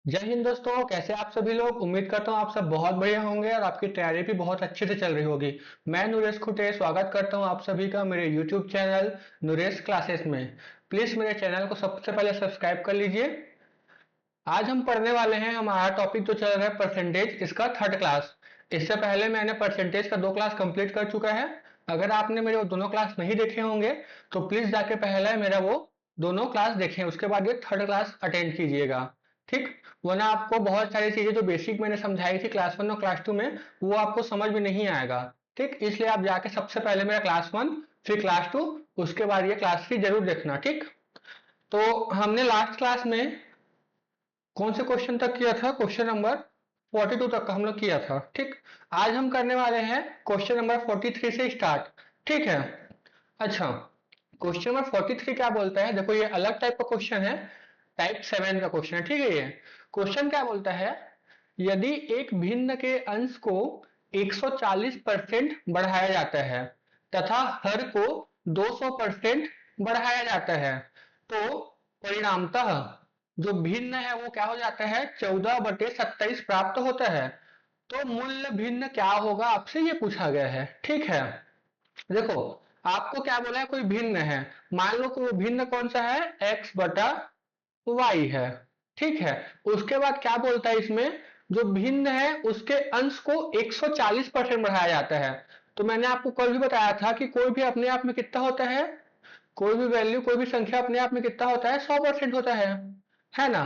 जय हिंद दोस्तों, कैसे आप सभी लोग। उम्मीद करता हूँ आप सब बहुत बढ़िया होंगे और आपकी तैयारी भी बहुत अच्छे से चल रही होगी। मैं नूरेश खुटे स्वागत करता हूँ आप सभी का मेरे यूट्यूब चैनल नूरेश क्लासेस में। प्लीज मेरे चैनल को सबसे पहले सब्सक्राइब कर लीजिए। आज हम पढ़ने वाले हैं, हमारा टॉपिक जो चल रहा है परसेंटेज, इसका थर्ड क्लास। इससे पहले मैंने परसेंटेज का 2 क्लास कंप्लीट कर चुका है। अगर आपने मेरे वो दोनों क्लास नहीं देखे होंगे तो प्लीज जाके पहले मेरा वो दोनों क्लास देखें, उसके बाद ये थर्ड क्लास अटेंड कीजिएगा। ठीक। वरना आपको बहुत सारी चीजें जो बेसिक मैंने समझाई थी क्लास 1 और क्लास 2 में, वो आपको समझ में नहीं आएगा। ठीक, इसलिए आप जाके सबसे पहले मेरा क्लास 1, फिर क्लास 2, उसके बाद ये क्लास 3 जरूर देखना। ठीक। तो हमने लास्ट क्लास में कौन से क्वेश्चन तक किया था? क्वेश्चन नंबर 42 तक का हम लोग किया था। ठीक। आज हम करने वाले हैं क्वेश्चन नंबर 43 से स्टार्ट। ठीक है। अच्छा, क्वेश्चन नंबर 43 क्या बोलता है? देखो, ये अलग टाइप का क्वेश्चन है, टाइप 7 का क्वेश्चन है। ठीक है। ये क्वेश्चन क्या बोलता है? यदि एक भिन्न के अंश को 140% बढ़ाया जाता है तथा हर को 200% बढ़ाया जाता है, तो परिणामतः जो भिन्न है वो क्या हो जाता है? 14/27 प्राप्त होता है। तो मूल्य भिन्न क्या होगा, आपसे ये पूछा गया है। ठीक है। देखो, आपको क्या बोला है? कोई भिन्न है। मान लो कि वो भिन्न कौन सा है? x/y है। ठीक है। उसके बाद क्या बोलता है इसमें? जो भिन्न है उसके अंश को 140% बढ़ाया जाता है। तो मैंने आपको कल भी बताया था कि कोई भी अपने आप में कितना होता है, कोई भी वैल्यू, कोई भी संख्या अपने आप में कितना होता है? 100% होता है ना।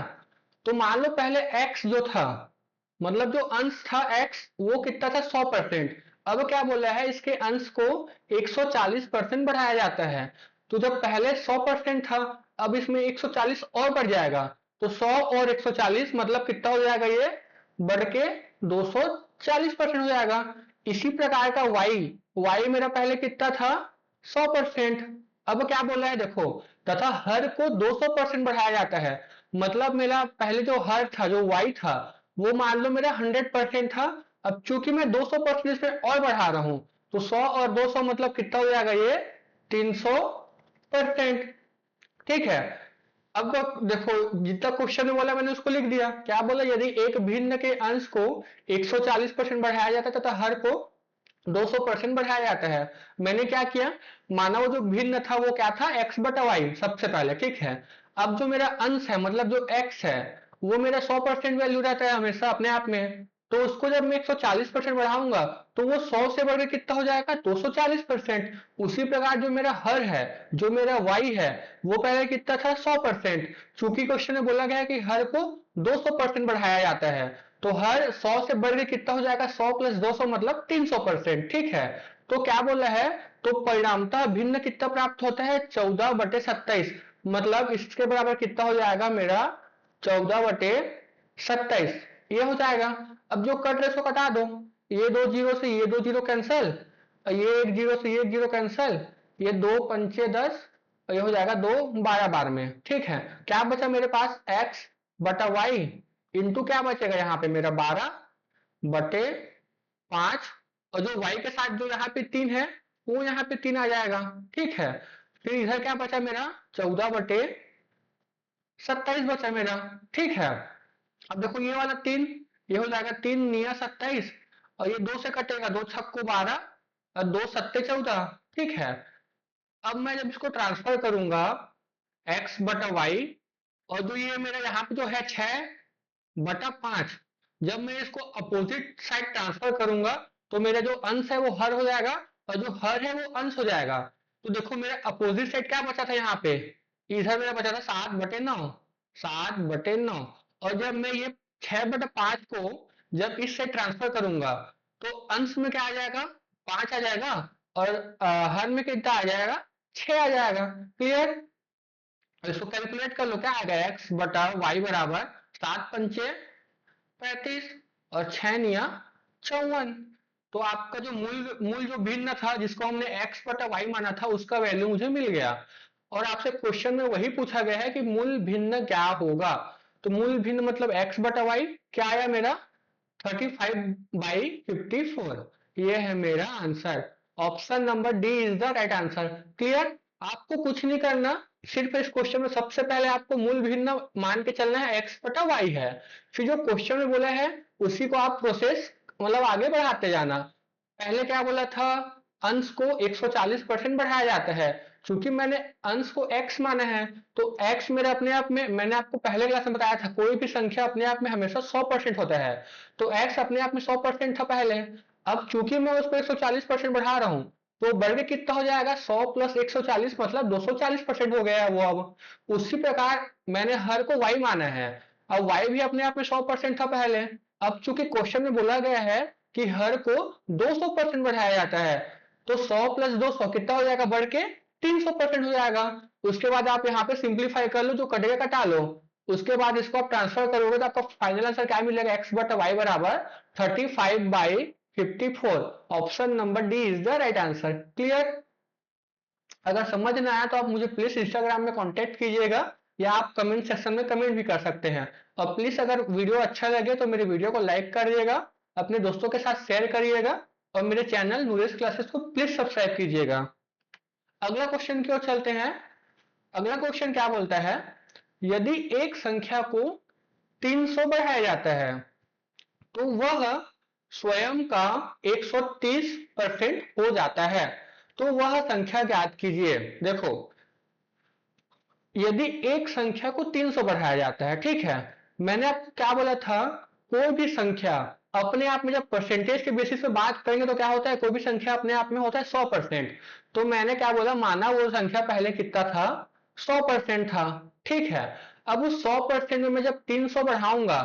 तो मान लो पहले x जो था, मतलब जो अंश था x, वो कितना था? 100%। अब क्या बोला है? इसके अंश को 140% बढ़ाया जाता है। तो जब पहले 100% था, अब इसमें 140 और बढ़ जाएगा। तो 100 और 140 मतलब कितना हो जाएगा? ये बढ़ के 240% हो जाएगा। इसी प्रकार का y मेरा पहले कितना था? 100%। अब क्या बोला है? देखो, तथा हर को 200% बढ़ाया जाता है। मतलब मेरा पहले जो हर था, जो y था, वो मान लो मेरा 100% था। अब चूंकि मैं 200% इसमें और बढ़ा रहा हूं, तो 100 और 200 मतलब कितना हो जाएगा? ये 300%। ठीक है। अब देखो, जितना क्वेश्चन में बोला मैंने उसको लिख दिया। क्या बोला? यदि एक भिन्न के अंश को 140% बढ़ाया जाता है तथा हर को 200% बढ़ाया जाता है। मैंने क्या किया? माना वो जो भिन्न था वो क्या था? x/y सबसे पहले। ठीक है। अब जो मेरा अंश है, मतलब जो x है, वो मेरा 100% वैल्यू रहता है हमेशा अपने आप में। तो उसको जब मैं 140% बढ़ाऊंगा तो वो 100 से बढ़ के कितना हो जाएगा? 240%। उसी प्रकार जो मेरा हर है, जो मेरा y है, वो पहले कितना था? 100%। चूंकि क्वेश्चन में बोला गया है कि हर को 200% बढ़ाया जाता है, तो हर 100 से बढ़ के कितना हो जाएगा? 100 + 200 मतलब 300%। ठीक है। तो क्या बोला है? तो परिणामतः भिन्न कितना प्राप्त होता है? 14/27। मतलब इसके बराबर कितना हो जाएगा मेरा? 14/27 ये हो जाएगा। अब जो कट रहे सो कटा दो। ये दो जीरो से ये दो जीरो कैंसल, ये एक जीरो से ये जीरो कैंसल, ये दो पंचे 10, और ये हो जाएगा दो 12 बार में। ठीक है। क्या बचा मेरे पास? x/y इंटू क्या बचेगा यहाँ पे मेरा? 12/5। और जो y के साथ जो यहाँ पे 3 है, वो यहाँ पे 3 आ जाएगा। ठीक है। फिर इधर क्या बचा मेरा? 14/27 बचा मेरा। ठीक है। अब देखो, ये वाला 3, ये हो जाएगा 3×9 = 27, और ये 2 से कटेगा, 2×6 = 12, और 2×7 = 14। ठीक है। अब मैं जब इसको ट्रांसफर करूंगा x/y, और जो ये मेरा यहाँ पे जो है 6/5, जब मैं इसको अपोजिट साइड ट्रांसफर करूंगा तो मेरा जो अंश है वो हर हो जाएगा, और जो हर है वो अंश हो जाएगा। तो देखो, मेरा अपोजिट साइड क्या बचा था यहाँ पे? इधर मेरा बचा था 7/9, 7/9। और जब मैं ये 6/5 को जब इससे ट्रांसफर करूंगा तो अंश में क्या आ जाएगा? 5 आ जाएगा, और हर में कितना आ जाएगा? 6 आ जाएगा। क्लियर? इसको कैलकुलेट कर लो, क्या आएगा? x/y बराबर 7×5 = 35, और 6×9 = 54। तो आपका जो मूल मूल जो भिन्न था, जिसको हमने x/y माना था, उसका वैल्यू मुझे मिल गया। और आपसे क्वेश्चन में वही पूछा गया है कि मूल भिन्न क्या होगा। तो मूल भिन्न मतलब x/y क्या आया मेरा? 35/54। ये है मेरा answer. Option number D is the right answer. Clear? आपको कुछ नहीं करना, सिर्फ इस क्वेश्चन में सबसे पहले आपको मूल भिन्न मान के चलना है, x बटा y है। फिर जो क्वेश्चन में बोला है उसी को आप प्रोसेस मतलब आगे बढ़ाते जाना। पहले क्या बोला था, अंश को 140% बढ़ाया जाता है। चूंकि मैंने अंश को x माना है तो x मेरे अपने आप में, मैंने आपको पहले क्लास में बताया था, कोई भी संख्या अपने आप में हमेशा 100% होता है। तो x अपने आप में 100% था पहले। अब चूंकि मैं उसको 140% बढ़ा रहा हूं तो वर्ग कितना हो जाएगा, 100 प्लस 140 मतलब 240% हो गया वो। अब उसी प्रकार मैंने हर को y माना है। अब y भी अपने आप में 100% था पहले। अब चूंकि क्वेश्चन में बोला गया है कि हर को 200% बढ़ाया जाता है, तो 100 प्लस 200 कितना हो जाएगा, बढ़ के 300% हो जाएगा। उसके बाद आप यहाँ पे सिंप्लीफाई कर लो, जो कटेगा कटा लो। उसके बाद इसको आप ट्रांसफर करोगे तो आपका फाइनल आंसर क्या मिलेगा, x बटा y बराबर 35/54। Option number D is the right answer. Clear? अगर समझ में आया तो आप मुझे प्लीज इंस्टाग्राम में कांटेक्ट कीजिएगा, या आप कमेंट सेक्शन में कमेंट भी कर सकते हैं। और प्लीज अगर वीडियो अच्छा लगे तो मेरे वीडियो को लाइक करिएगा, अपने दोस्तों के साथ शेयर करिएगा, और मेरे चैनल नूरेश क्लासेस को प्लीज सब्सक्राइब कीजिएगा। अगला क्वेश्चन की ओर चलते हैं। अगला क्वेश्चन क्या बोलता है, यदि एक संख्या को 300 बढ़ाया जाता है तो वह स्वयं का 130% हो जाता है। तो वह संख्या ज्ञात कीजिए। देखो, यदि एक संख्या को 300 बढ़ाया जाता है, ठीक है, मैंने आपको क्या बोला था, कोई भी संख्या अपने आप में जब परसेंटेज के बेसिस पे बात करेंगे तो क्या होता है, कोई भी संख्या अपने आप में होता है 100%। तो मैंने क्या बोला, माना वो संख्या पहले कितना था, 100% था, ठीक है। अब उस 100% में मैं जब 300 बढ़ाऊंगा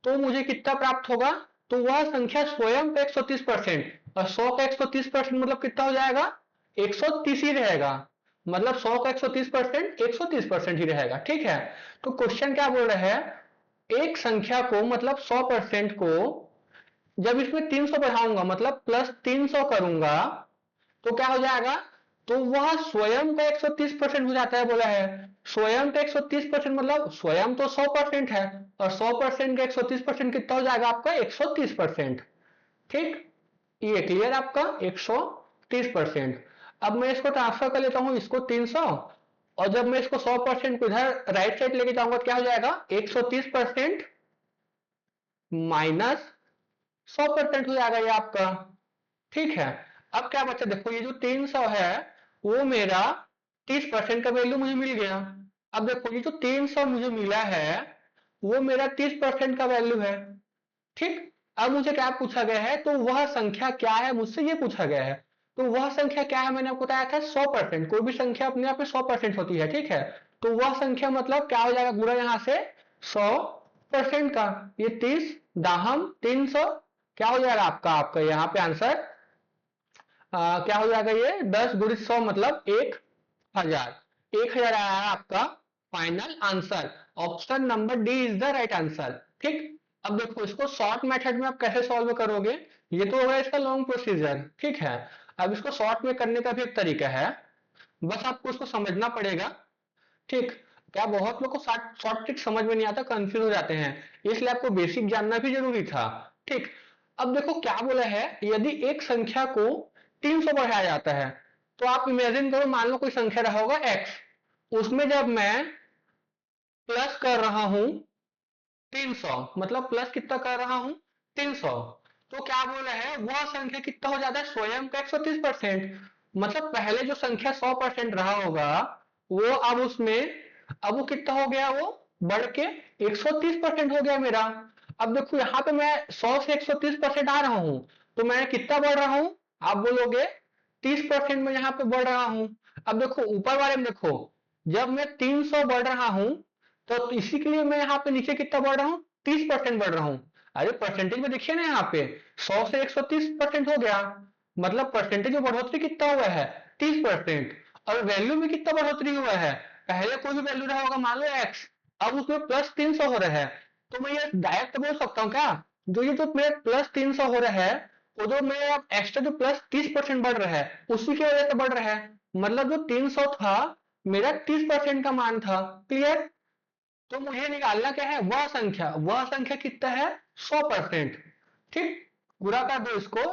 तो मुझे कितना प्राप्त होगा, तो वह संख्या स्वयं का 130%, और 100 का 130% मतलब कितना हो जाएगा, 130 ही रहेगा। मतलब 100 का 130% 130% ही रहेगा, ठीक है। तो क्वेश्चन क्या बोल रहा है, एक संख्या को मतलब 100% को जब इसमें 300 बढ़ाऊंगा मतलब प्लस 300 करूंगा तो क्या हो जाएगा, तो वह स्वयं का 130% हो जाता है बोला है। स्वयं का 130% मतलब स्वयं तो 100% है, और 100% का 130% कितना हो जाएगा आपका, 130%। ठीक, ये क्लियर आपका 130%। अब मैं इसको ट्रांसफर कर लेता हूं, इसको 300, और जब मैं इसको 100% को इधर राइट साइड लेके जाऊंगा तो क्या हो जाएगा, 130% माइनस 100% हो जाएगा ये आपका। ठीक है। अब क्या बचा, देखो ये जो 300 है वो मेरा 30% का वैल्यू मुझे मिल गया। अब देखो ये जो 300 मुझे मिला है वो मेरा 30% का वैल्यू है। ठीक, अब मुझे क्या पूछा गया है, तो वह संख्या क्या है, मुझसे ये पूछा गया है। तो वह संख्या क्या है, मैंने आपको बताया था 100%। कोई भी संख्या अपने आप में 100% होती है, ठीक है। तो वह संख्या मतलब क्या हो जाएगा, गुणा यहाँ से 100% का, ये 30 दाहम 300, क्या हो जाएगा आपका, यहाँ पे आंसर क्या हो जाएगा, ये 10 गुणित 100 मतलब 1000। 1000 आया है आपका final answer. Option number D is the right answer. ठीक, अब देखो इसको शॉर्ट मेथड में आप कैसे सॉल्व करोगे, ये तो होगा इसका लॉन्ग प्रोसीजर, ठीक है। अब इसको शॉर्ट में करने का भी एक तरीका है, बस आपको उसको समझना पड़ेगा। ठीक, क्या बहुत लोग को शॉर्ट ट्रिक समझ में नहीं आता, कंफ्यूज हो जाते हैं, इसलिए आपको बेसिक जानना भी जरूरी था। ठीक, अब देखो क्या बोला है, यदि एक संख्या को 300 बढ़ाया जाता है तो आप इमेजिन करो, मान लो कोई संख्या रहा होगा x, उसमें जब मैं प्लस कर रहा हूं 300, मतलब प्लस कितना कर रहा हूं 300, तो क्या बोला है, वह संख्या कितना हो जाता है, स्वयं का 130%। मतलब पहले जो संख्या 100% रहा होगा वो अब उसमें, अब वो कितना हो गया, वो बढ़ के 130% हो गया मेरा। अब देखो यहाँ पे मैं 100 से 130% आ रहा हूं, तो मैं कितना बढ़ रहा हूं, आप बोलोगे 30% में यहाँ पे बढ़ रहा हूं। अब देखो ऊपर वाले में देखो, जब मैं 300 बढ़ रहा हूं तो इसी के लिए मैं यहाँ पे नीचे कितना बढ़ रहा हूँ, 30% बढ़ रहा हूँ। अरे परसेंटेज में देखिए ना, यहाँ पे 100 से 130% हो गया, मतलब परसेंटेज में बढ़ोतरी कितना हुआ है, 30%। और वैल्यू में कितना बढ़ोतरी हुआ है, पहले कोई भी वैल्यू रहा होगा, मान लो x, अब उसमें प्लस 300 हो रहा है। तो मैं ये डायरेक्ट बोल सकता हूँ क्या, जो ये जो मेरे प्लस 300 हो रहा है, वो जो मेरे अब एक्स्ट्रा जो प्लस 30% बढ़ रहा है उसी की वजह से बढ़ रहा है। मतलब जो 300 था मेरा 30% का मान था। क्लियर? तो मुझे निकालना क्या है, वह संख्या, वह संख्या कितना है, 100%। ठीक, पूरा कर दो इसको,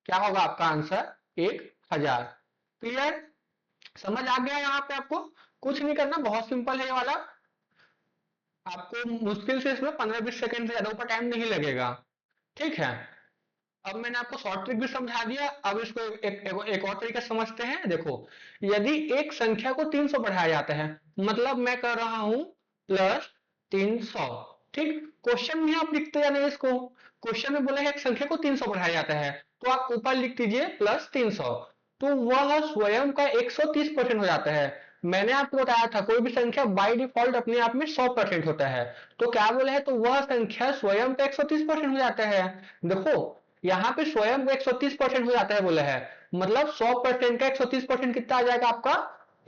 क्या होगा आपका आंसर, 1000। क्लियर? समझ आ गया यहाँ पे आपको? कुछ नहीं करना, बहुत सिंपल है ये वाला। आपको मुश्किल से इसमें 15-20 सेकंड से ज्यादा ऊपर टाइम नहीं लगेगा। ठीक है, अब मैंने आपको शॉर्ट ट्रिक भी समझा दिया। अब इसको एक और तरीका समझते हैं। देखो, यदि एक संख्या को 300 बढ़ाया जाता है, मतलब मैं कर रहा हूं प्लस 300। ठीक, क्वेश्चन में आप लिखते जाना इसको। क्वेश्चन में बोला है एक संख्या को 300 बढ़ाया जाता है, तो आप ऊपर लिख दीजिए प्लस 300। तो वह स्वयं का 130% हो जाता है। मैंने आपको बताया था कोई भी संख्या बाय डिफॉल्ट अपने आप में 100% होता है। तो क्या बोला है, तो वह संख्या स्वयं का 130% हो जाता है। देखो, यहाँ पे स्वयं 130% हो जाता है बोला है, मतलब 100% का 130% कितना आ जाएगा आपका?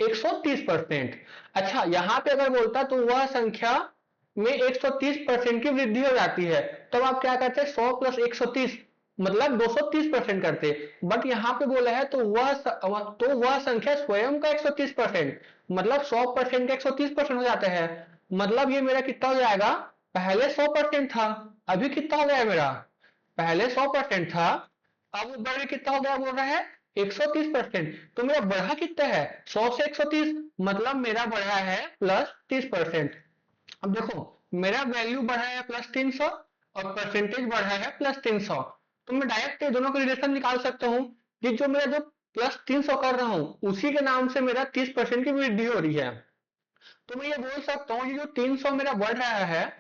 130%। अच्छा, यहाँ पे अगर बोलता तो वह संख्या में 130% की वृद्धि हो जाती है, तब आप क्या करते हैं? 100 प्लस 130 मतलब 230% करते। बट यहाँ पे बोला है तो वह संख्या स्वयं का 130% मतलब 100% का 130% हो जाता है। मतलब ये मेरा कितना हो जाएगा? पहले 100% था, अभी कितना हो गया मेरा? पहले 100% था, अब बढ़ के कितना हो गया बोल रहा है? 130%। तो मेरा बढ़ा कितना है? 100 से 130, मतलब मेरा बढ़ा है प्लस 30%। अब देखो, मेरा वैल्यू बढ़ा है प्लस 300 और परसेंटेज बढ़ा है प्लस 300। तो मैं डायरेक्ट दोनों का रिलेशन निकाल सकता हूँ कि जो प्लस 300 कर रहा हूँ उसी के नाम से मेरा 30% की वृद्धि हो रही है। तो मैं ये बोल सकता हूँ ये जो 300 मेरा बढ़ रहा है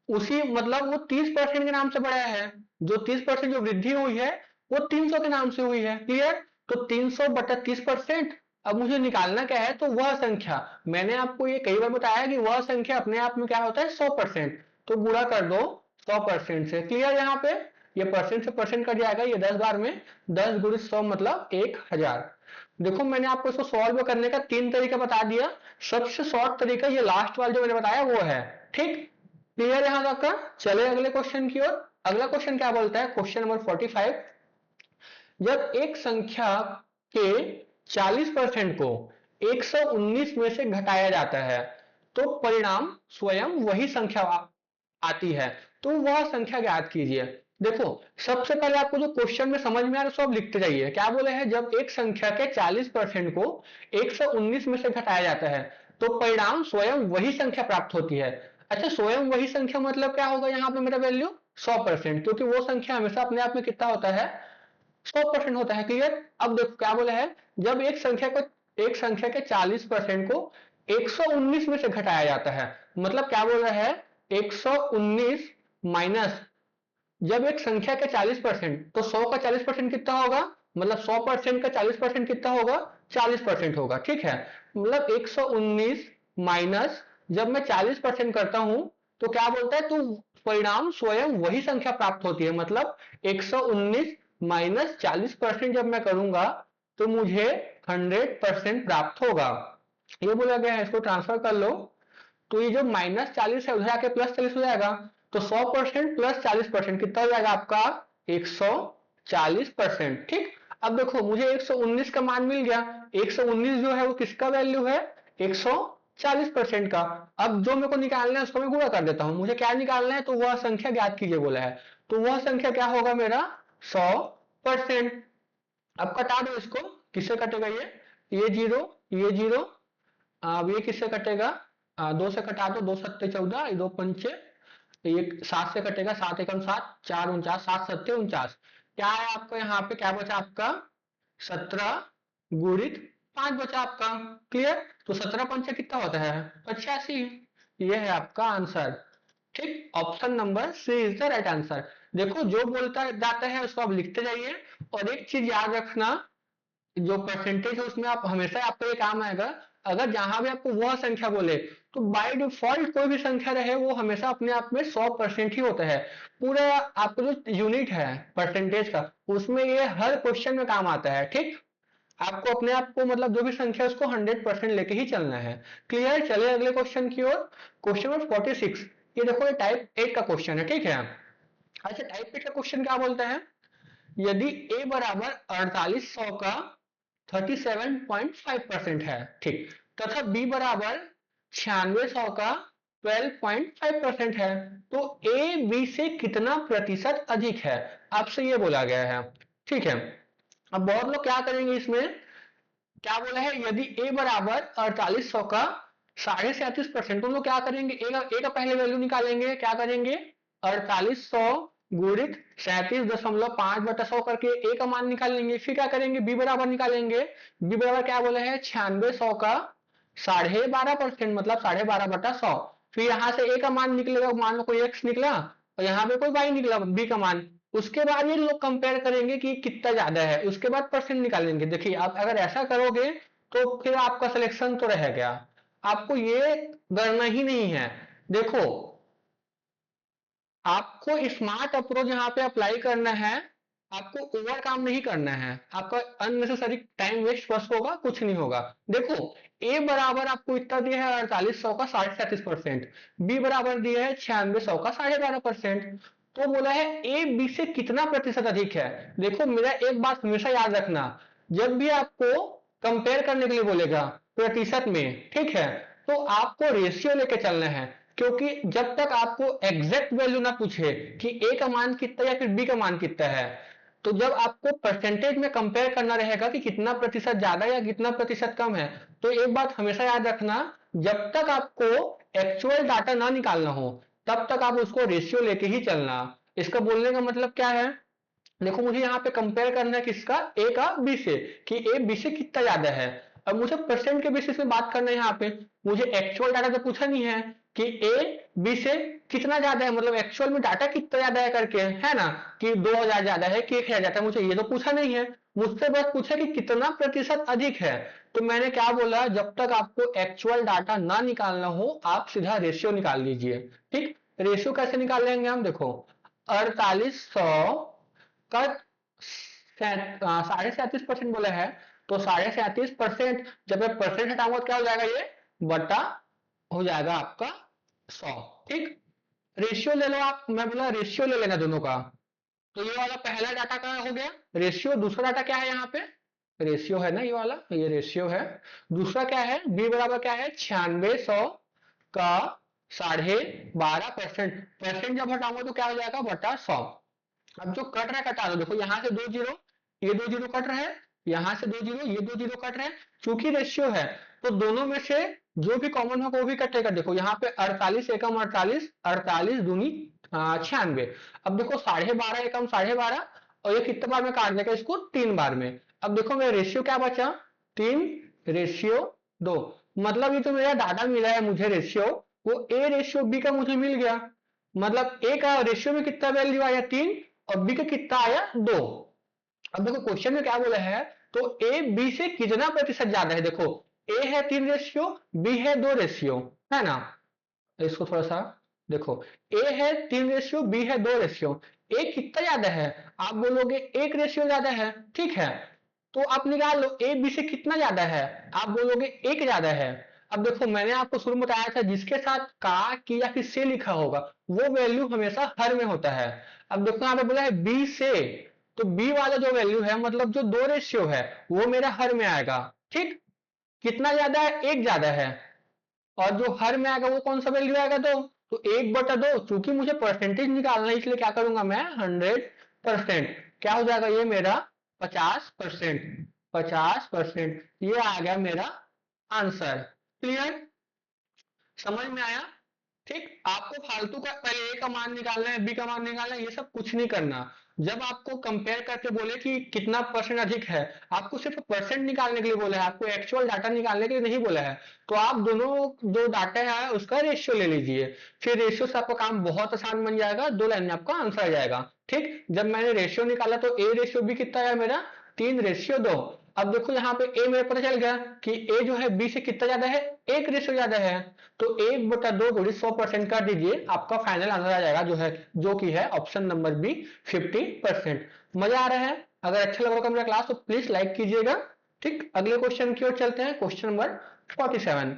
उसी मतलब वो 30% के नाम से बढ़ा है। जो 30% जो वृद्धि हुई है वो 300 के नाम से हुई है। क्लियर? तो 300 बटा 30%। अब मुझे निकालना क्या है, तो वह संख्या, मैंने आपको ये कई बार बताया कि वह संख्या अपने आप में क्या होता है? 100%। तो गुणा कर दो 100% से। क्लियर? यहाँ पे ये परसेंट से परसेंट कट जाएगा, ये 10 बार में 10 गुणित 100 मतलब 1000। देखो, मैंने आपको इसको सॉल्व करने का 3 तरीका बता दिया। सबसे शॉर्ट तरीका ये लास्ट वाला जो मैंने बताया वो है। ठीक, क्लियर यहाँ तक का? चले अगले क्वेश्चन की ओर। अगला क्वेश्चन क्या बोलता है? Question number 45। जब एक संख्या के 40% को 119 में से घटाया जाता है तो परिणाम स्वयं वही संख्या आती है, तो वह संख्या ज्ञात कीजिए। देखो, सबसे पहले आपको जो क्वेश्चन में समझ में आ रहा है सब लिखते जाइए। क्या बोले हैं? जब एक संख्या के 40% को 119 में से घटाया जाता है तो परिणाम स्वयं वही संख्या प्राप्त होती है। अच्छा, स्वयं वही संख्या मतलब क्या होगा? यहाँ पे मेरा वैल्यू 100%, क्योंकि वो संख्या हमेशा अपने आप में कितना होता है? 100% होता है। क्लियर? अब देखो क्या बोला है, जब एक संख्या के 40% को 119 में से घटाया जाता है, मतलब क्या बोल रहा है? 119 माइनस, जब एक संख्या के 40% तो 100 का 40% कितना होगा? मतलब 100% का 40% कितना होगा? 40% होगा। ठीक है, मतलब 119 माइनस, जब मैं 40% करता हूं तो क्या बोलता है? तो परिणाम स्वयं वही संख्या प्राप्त होती है। मतलब 119 माइनस 40% जब मैं करूंगा तो मुझे 100% प्राप्त होगा। ये बोला गया है, इसको ट्रांसफर कर लो। तो ये जो -40 है उधर आके +40 हो जाएगा। तो 100% प्लस 40% कितना हो जाएगा आपका? 140%। ठीक, अब देखो मुझे 119 का मान मिल गया। 119 जो है वो किसका वैल्यू है? 140% का। अब जो मेरे को निकालना है उसको मैं गुणा कर देता हूं। मुझे क्या निकालना है? तो वह संख्या ज्ञात कीजिए बोला है। तो वह संख्या क्या होगा मेरा? 100%। अब कटा दो इसको। किससे कटेगा ये जीरो, ये जीरो। अब ये किससे कटेगा? 2 से कटा दो, 2 सत्ते 14, 2 पंचे, ये 7 से कटेगा, 7 एकम 7, 4 49, 7 सत्ते 49। क्या है आपका यहाँ पे? क्या बचा आपका? 17 गुणित 5 बचा आपका। क्लियर? तो 17 पंचे कितना होता है? 85। ये है आपका आंसर। ठीक, option number C is the right answer. देखो, जो बोलता जाता है उसको आप लिखते जाइए। और एक चीज याद रखना, जो परसेंटेज है उसमें आप हमेशा आपको ये काम आएगा। अगर जहां भी आपको वह संख्या बोले तो बाय डिफॉल्ट कोई भी संख्या रहे वो हमेशा अपने आप में 100% ही होता है। पूरा आपका जो यूनिट है परसेंटेज का, उसमें ये हर क्वेश्चन में काम आता है। ठीक, आपको अपने आप को मतलब जो भी संख्या है उसको 100% लेके ही चलना है। क्लियर? चले अगले क्वेश्चन की ओर। Question number 46। ये देखो, ये टाइप 8 का क्वेश्चन है। ठीक है, अच्छा, टाइप 8 का क्वेश्चन क्या बोलता है? यदि a बराबर 4800 का 37.5% है, ठीक, तथा b बराबर 9600 का 12.5% है, तो a b से कितना प्रतिशत अधिक है? आपसे ये बोला गया है। ठीक है, अब बहुत लोग क्या करेंगे इसमें, क्या बोला है, यदि ए बराबर 4800 का 37.5%, तुम लोग क्या करेंगे, ए का पहले वैल्यू निकालेंगे, क्या करेंगे 4800 गुणित 37.5/100 करके ए का मान निकाल लेंगे। फिर क्या करेंगे, बी बराबर निकालेंगे। बी बराबर क्या बोला है, 9600 का 12.5% मतलब 12.5/100। फिर यहाँ से ए का मान निकलेगा, मान लो कोई एक्स निकला और यहाँ पे कोई वाई निकला, बी का मान। उसके बाद ये लोग कंपेयर करेंगे कि कितना ज्यादा है, उसके बाद परसेंट निकालेंगे। देखिए आप अगर ऐसा करोगे तो फिर आपका सिलेक्शन तो रह गया, आपको ये करना ही नहीं है। देखो आपको स्मार्ट अप्रोच यहाँ पे अप्लाई करना है, आपको ओवर काम नहीं करना है, आपका अननेसेसरी टाइम वेस्ट बस होगा, कुछ नहीं होगा। देखो ए बराबर आपको इतना दिया है 4800 का 37.5%, बी बराबर दिया है 9600 का 12.5%। तो बोला है ए बी से कितना प्रतिशत अधिक है। देखो मेरा एक बात हमेशा याद रखना, जब भी आपको कंपेयर करने के लिए बोलेगा प्रतिशत में, ठीक है, तो आपको रेशियो लेके चलना है। क्योंकि जब तक आपको एग्जैक्ट वैल्यू ना पूछे कि ए का मान कितना या फिर बी का मान कितना है, तो जब आपको परसेंटेज में कंपेयर करना रहेगा कि कितना प्रतिशत ज्यादा या कितना प्रतिशत कम है, तो एक बात हमेशा याद रखना, जब तक आपको एक्चुअल डाटा ना निकालना हो तब तक आप उसको रेशियो लेके ही चलना। इसका बोलने का मतलब क्या है, देखो मुझे यहाँ पे कंपेयर करना है किसका, ए का बी से, कि ए बी से कितना ज्यादा है। अब मुझे परसेंट के बेसिस में बात करना है, यहाँ पे मुझे एक्चुअल डाटा तो पूछा नहीं है कि ए बी से कितना ज्यादा है, मतलब एक्चुअल में डाटा कितना ज्यादा है करके, है ना, कि 2000 ज्यादा है कि 1000 ज्यादा है, मुझे ये तो पूछा नहीं है। मुझसे बस पूछा कि कितना प्रतिशत अधिक है। तो मैंने क्या बोला, जब तक आपको एक्चुअल डाटा ना निकालना हो आप सीधा रेशियो निकाल लीजिए। ठीक, रेशियो कैसे निकाल लेंगे हम, देखो 4800 का 37.5% बोला है, तो 37.5% जब मैं परसेंट हटाऊंगा तो क्या हो जाएगा, ये बटा हो जाएगा आपका 100। ठीक, रेशियो ले लो आप, मैं बोला रेशियो ले लेना दोनों का। तो ये वाला पहला डाटा का हो गया रेशियो। दूसरा डाटा क्या है, यहाँ पे रेशियो है ना, ये वाला ये रेशियो है। दूसरा क्या है, बी बराबर क्या है 9600 का 12.5%, परसेंट जब हटाऊंगा तो क्या हो जाएगा बटा 100। अब जो कट रहा है कटा दो, देखो यहाँ से 2 जीरो, ये 2 जीरो कट रहा है, यहाँ से 2 जीरो, ये 2 जीरो कट रहे हैं। चूंकि रेशियो है तो दोनों में से जो भी कॉमन होगा वो भी कटेगा। देखो यहाँ पे 48 एकम 48, 48 दूनी 96। अब देखो 12.5 एकम 12.5, और ये कितने बार में काट देगा इसको, 3 बार में। अब देखो मेरा रेशियो क्या बचा, 3:2। मतलब ये जो मेरा डाटा मिला है मुझे रेशियो, वो ए रेशियो बी का मुझे मिल गया। मतलब ए का रेशियो में कितना वैल्यू आया 3, और बी का कितना आया 2। अब देखो क्वेश्चन में क्या बोला है, तो ए बी से कितना प्रतिशत ज्यादा है। देखो ए है 3 रेशियो, बी है 2 रेशियो, है ना। इसको थोड़ा सा देखो, ए है 3 रेशियो, बी है 2 रेशियो। ए कितना ज्यादा है, आप बोलोगे 1 रेशियो ज्यादा है, ठीक है। तो आप निकाल लो ए बी से कितना ज्यादा है, आप बोलोगे 1 ज्यादा है। अब देखो मैंने आपको शुरू में बताया था, जिसके साथ का की या फिर से लिखा होगा वो वैल्यू हमेशा हर में होता है। अब देखो यहाँ पे बोला है बी से, तो बी वाला जो वैल्यू है मतलब जो 2 रेशियो है वो मेरा हर में आएगा। ठीक, कितना ज्यादा है, 1 ज्यादा है। और जो हर में आएगा वो कौन सा वैल्यू आएगा, तो 1/2। चूंकि मुझे परसेंटेज निकालना है इसलिए क्या करूंगा मैं, 100%। क्या हो जाएगा ये मेरा 50%, 50% ये आ गया मेरा आंसर। क्लियर, समझ में आया। ठीक, आपको फालतू का पहले ए का मान निकालना है, बी का मान निकालना है, ये सब कुछ नहीं करना। जब आपको कंपेयर करके बोले कि कितना परसेंट अधिक है, आपको सिर्फ परसेंट निकालने के लिए बोला है, आपको एक्चुअल डाटा निकालने के लिए नहीं बोला है। तो आप दोनों जो डाटा है उसका रेशियो ले लीजिए। फिर रेशियो से आपका काम बहुत आसान बन जाएगा, 2 लाइन में आपका आंसर आ जाएगा। ठीक, जब मैंने रेशियो निकाला तो ए रेशियो बी कितना है मेरा, 3:2। अब देखो यहाँ पे ए मेरे पता चल गया कि ए जो है बी से कितना ज्यादा है, 1 रेशियो ज्यादा है। तो 1/2 गुणित 100% कर दीजिए, आपका फाइनल आंसर आ जाएगा, जो कि है ऑप्शन नंबर बी 50%। मजा आ रहा है, अगर अच्छा लग रहा है मेरा क्लास तो प्लीज लाइक कीजिएगा। ठीक, अगले क्वेश्चन की ओर चलते हैं, क्वेश्चन नंबर 47।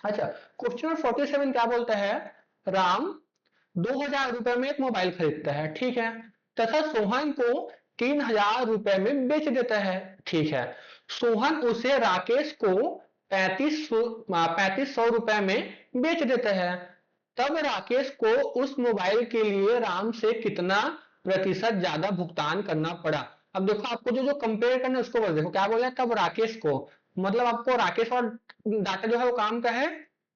अच्छा, क्वेश्चन नंबर 47 क्या बोलता है, राम 2000 रुपए में एक मोबाइल खरीदता है, ठीक है, तथा सोहन को 3000 रुपए में बेच देता है, ठीक है। सोहन उसे राकेश को 3500 रुपए में बेच देता है। तब राकेश को उस मोबाइल के लिए राम से कितना प्रतिशत ज्यादा भुगतान करना पड़ा। अब देखो आपको जो जो कंपेयर करना है उसको बोल, देखो क्या बोला है, कब राकेश को, मतलब आपको राकेश और डाटा जो है वो काम का है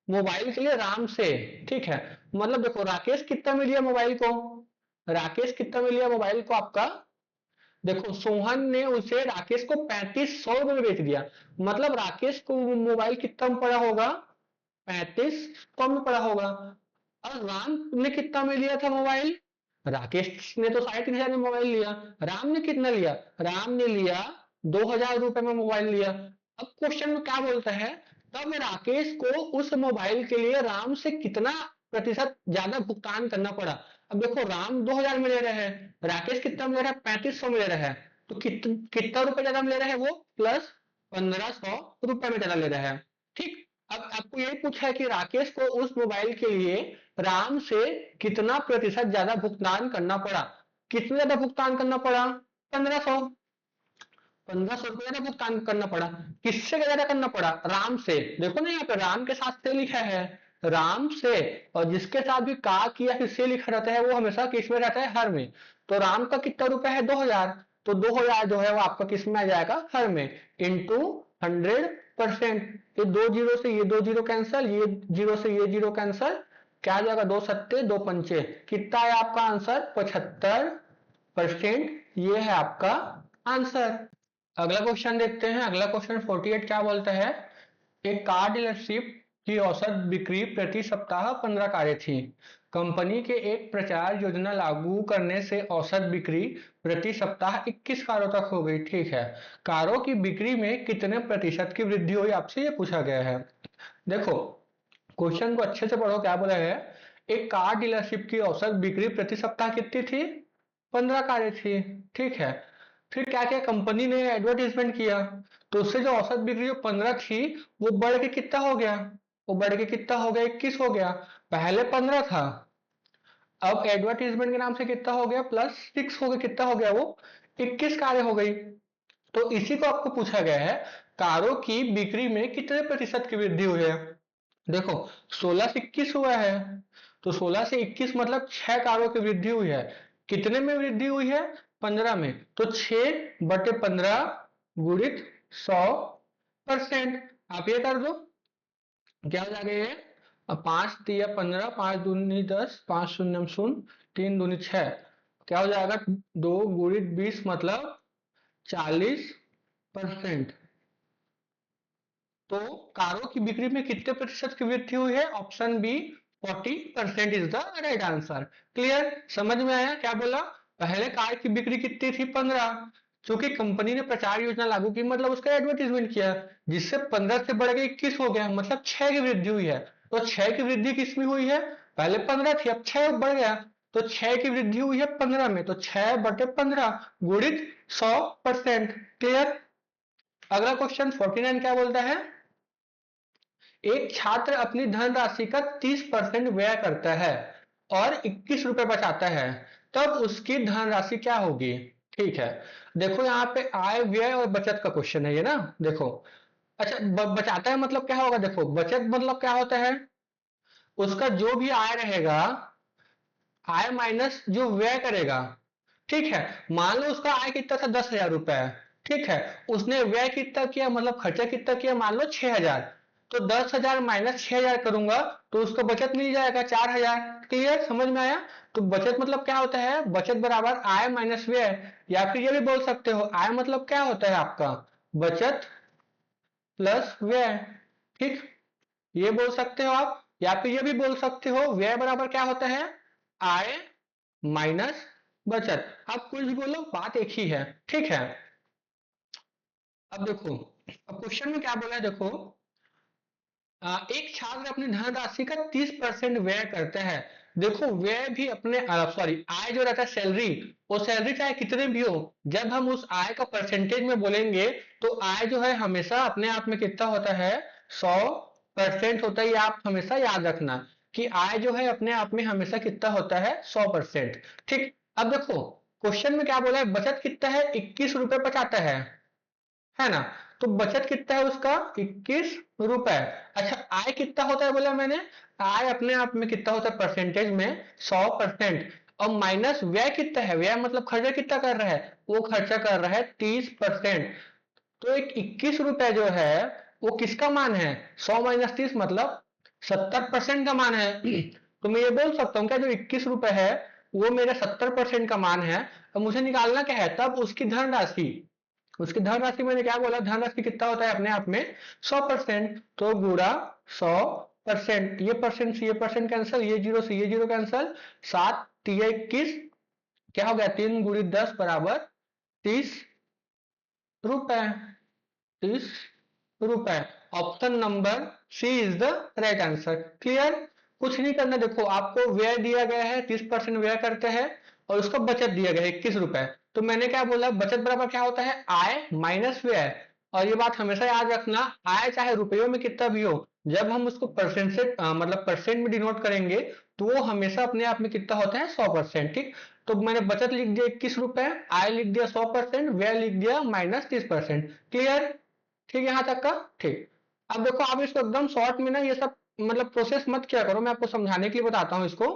मोबाइल के लिए राम से, ठीक है। मतलब देखो राकेश कितना में लिया मोबाइल को, राकेश कितना में लिया मोबाइल को आपका, देखो सोहन ने उसे राकेश को 3500 में बेच दिया, मतलब राकेश को मोबाइल कितना में पड़ा होगा, 3500 में पड़ा होगा। और राम ने कितना में लिया था मोबाइल, राकेश ने तो 30,000 में मोबाइल लिया, राम ने कितना लिया, राम ने लिया 2,000 रुपए में मोबाइल लिया। अब क्वेश्चन में क्या बोलता है, तब राकेश को उस मोबाइल के लिए राम से कितना प्रतिशत ज्यादा भुगतान करना पड़ा। अब देखो राम 2,000 में ले रहे हैं, राकेश कितना में ले रहा है, 3500 में ले रहा है, तो कितना रुपए ज्यादा में ले रहा है वो, प्लस 1500 रुपए में ज्यादा ले रहा है, ठीक। अब आपको यही पूछा है कि राकेश को उस मोबाइल के लिए राम से कितना प्रतिशत ज्यादा भुगतान करना पड़ा, कितना ज्यादा भुगतान करना पड़ा, 1500, 1500 रुपये ज्यादा भुगतान करना पड़ा। किससे ज्यादा करना पड़ा, राम से, देखो ना यहाँ पे राम के साथ से लिखा है, राम से, और जिसके साथ भी का किया फिर से लिखा रहता है वो हमेशा किस में रहता है, हर में। तो राम का कितना रुपए है, 2,000, तो 2,000 जो है वो आपका किस में आ जाएगा, हर में, इंटू 100%। ये दो जीरो से ये दो जीरो कैंसल, ये जीरो से ये जीरो कैंसल, क्या आ जाएगा, दो सत्ते दो पंचे, कितना है आपका आंसर, 75%, ये है आपका आंसर। अगला क्वेश्चन देखते हैं, अगला क्वेश्चन 48 क्या बोलता है, एक कार डीलरशिप की औसत बिक्री प्रति सप्ताह 15 कारें थी। कंपनी के एक प्रचार योजना लागू करने से औसत बिक्री प्रति सप्ताह 21 कारों तक हो गई, ठीक है। कारों की बिक्री में कितने प्रतिशत की वृद्धि हुई, आपसे ये पूछा गया है। देखो क्वेश्चन को अच्छे से पढ़ो, क्या बोला है, एक कार डीलरशिप की औसत बिक्री प्रति सप्ताह कितनी थी, 15 कारें थी, ठीक है। फिर क्या क्या कंपनी ने एडवर्टीजमेंट किया, तो उससे जो औसत बिक्री जो 15 थी वो बढ़ के कितना हो गया, वो बढ़ के कितना हो गया, 21 हो गया। पहले 15 था, अब एडवर्टीजमेंट के नाम से कितना हो गया, +6 हो गया, कितना हो गया वो, 21 कारें हो गई। तो इसी को आपको पूछा गया है, कारों की बिक्री में कितने प्रतिशत की वृद्धि हुई है। देखो 16 से 21 हुआ है, तो 16 से 21 मतलब 6 कारों की वृद्धि हुई है। कितने में वृद्धि हुई है, 15 में, तो 6/15 गुणित 100%, आप ये कर दो, क्या हो जाएगा ये, अब 5 तिया 15, 5 दूनी 10, 5 शून्य शून्य, 3 दूनी 6, क्या हो जाएगा, 2 गुणित 20 मतलब 40%। तो कारों की बिक्री में कितने प्रतिशत की वृद्धि हुई है, option B 40% is the right answer. Clear, समझ में आया क्या बोला, पहले कार की बिक्री कितनी थी, 15, चूंकि कंपनी ने प्रचार योजना लागू की मतलब उसका एडवर्टीजमेंट किया, जिससे 15 से बढ़ के 21 हो गया, मतलब 6 की वृद्धि हुई है। तो 6 की वृद्धि किस में हुई है, पहले 15 थी अब 6 बढ़ गया, तो 6 की वृद्धि हुई है 15 में, तो 6/15 गुणित 100%। क्लियर। अगला क्वेश्चन 49 क्या बोलता है, एक छात्र अपनी धनराशि का 30% व्यय करता है और 21 रुपए बचाता है, तब उसकी धनराशि क्या होगी, ठीक है। देखो यहाँ पे आय व्यय और बचत का क्वेश्चन है ये ना, देखो, अच्छा बचाता है मतलब क्या होगा, देखो बचत मतलब क्या होता है, उसका जो भी आय रहेगा, आय माइनस जो व्यय करेगा, ठीक है। मान लो उसका आय कितना था, 10,000 रुपए, ठीक है, उसने व्यय कितना किया, मतलब खर्चा कितना किया, मान लो 6,000, तो 10,000 माइनस 6,000 करूंगा तो उसको बचत मिल जाएगा 4,000। क्लियर, समझ में आया। तो बचत मतलब क्या होता है, बचत बराबर आय माइनस व्यय, या फिर ये भी बोल सकते हो आय मतलब क्या होता है आपका, बचत प्लस व्यय, ठीक, ये बोल सकते हो आप, या फिर ये भी बोल सकते हो व्यय बराबर क्या होता है, आय माइनस बचत, आप कुछ भी बोलो बात एक ही है, ठीक है। अब देखो, अब क्वेश्चन में क्या बोला है, देखो एक छात्र अपनी धनराशि का 30% व्यय करता है। देखो व्यय भी अपने, सॉरी आय जो रहता है सैलरी, वो सैलरी चाहे कितने भी हो, जब हम उस आय का परसेंटेज में बोलेंगे तो आय जो है हमेशा अपने आप में कितना होता है, 100% होता है। ये आप हमेशा याद रखना कि आय जो है अपने आप में हमेशा कितना होता है, 100%, ठीक। अब देखो क्वेश्चन में क्या बोला है, बचत कितना है, 21 रुपए बचाता है ना, तो बचत कितना है उसका, 21 रुपए। अच्छा आय कितना होता है बोला मैंने, आय अपने आप में कितना होता है परसेंटेज में, 100%। और माइनस व्यय कितना है, व्यय मतलब खर्चा कितना कर रहा है, वो खर्चा कर रहा है 30%। तो एक 21 रुपए जो है वो किसका मान है, 100 माइनस 30 मतलब 70% का मान है। तो मैं ये बोल सकता हूँ क्या जो 21 रुपए है वो मेरा 70% का मान है। अब मुझे निकालना क्या है, तब उसकी धनराशि, उसकी धनराशि मैंने क्या बोला, धनराशि कितना होता है अपने आप में 100%, तो गुणा 100%, ये परसेंट से ये परसेंट कैंसिल, ये जीरो से ये जीरो कैंसिल, 7 तिया 21, क्या हो गया 3 गुणित 10 बराबर 30 रुपए, 30 रुपए। Option number C is the right answer. Clear, कुछ नहीं करना, देखो आपको व्यय दिया गया है 30% व्यय करते हैं और उसका बचत दिया गया है 21 रुपए। तो मैंने क्या बोला, बचत बराबर क्या होता है, आय माइनस व्यय। और ये बात हमेशा याद रखना, आय चाहे रुपयों में कितना भी हो, जब हम उसको परसेंट से मतलब परसेंट में डिनोट करेंगे तो वो हमेशा अपने आप में कितना होता है 100%। ठीक, तो मैंने बचत लिख दिया 21 रुपए, आय लिख दिया 100%, व्यय लिख दिया माइनस 30%। क्लियर, ठीक है यहाँ तक का। ठीक, अब देखो आप इसको एकदम शॉर्ट में ना ये सब मतलब प्रोसेस मत किया करो, मैं आपको समझाने के लिए बताता हूँ इसको।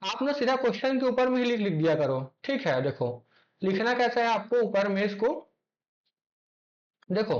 आप ना सीधा क्वेश्चन के ऊपर में ही लिख लिख दिया करो। ठीक है, देखो लिखना कैसा है आपको, ऊपर में इसको देखो।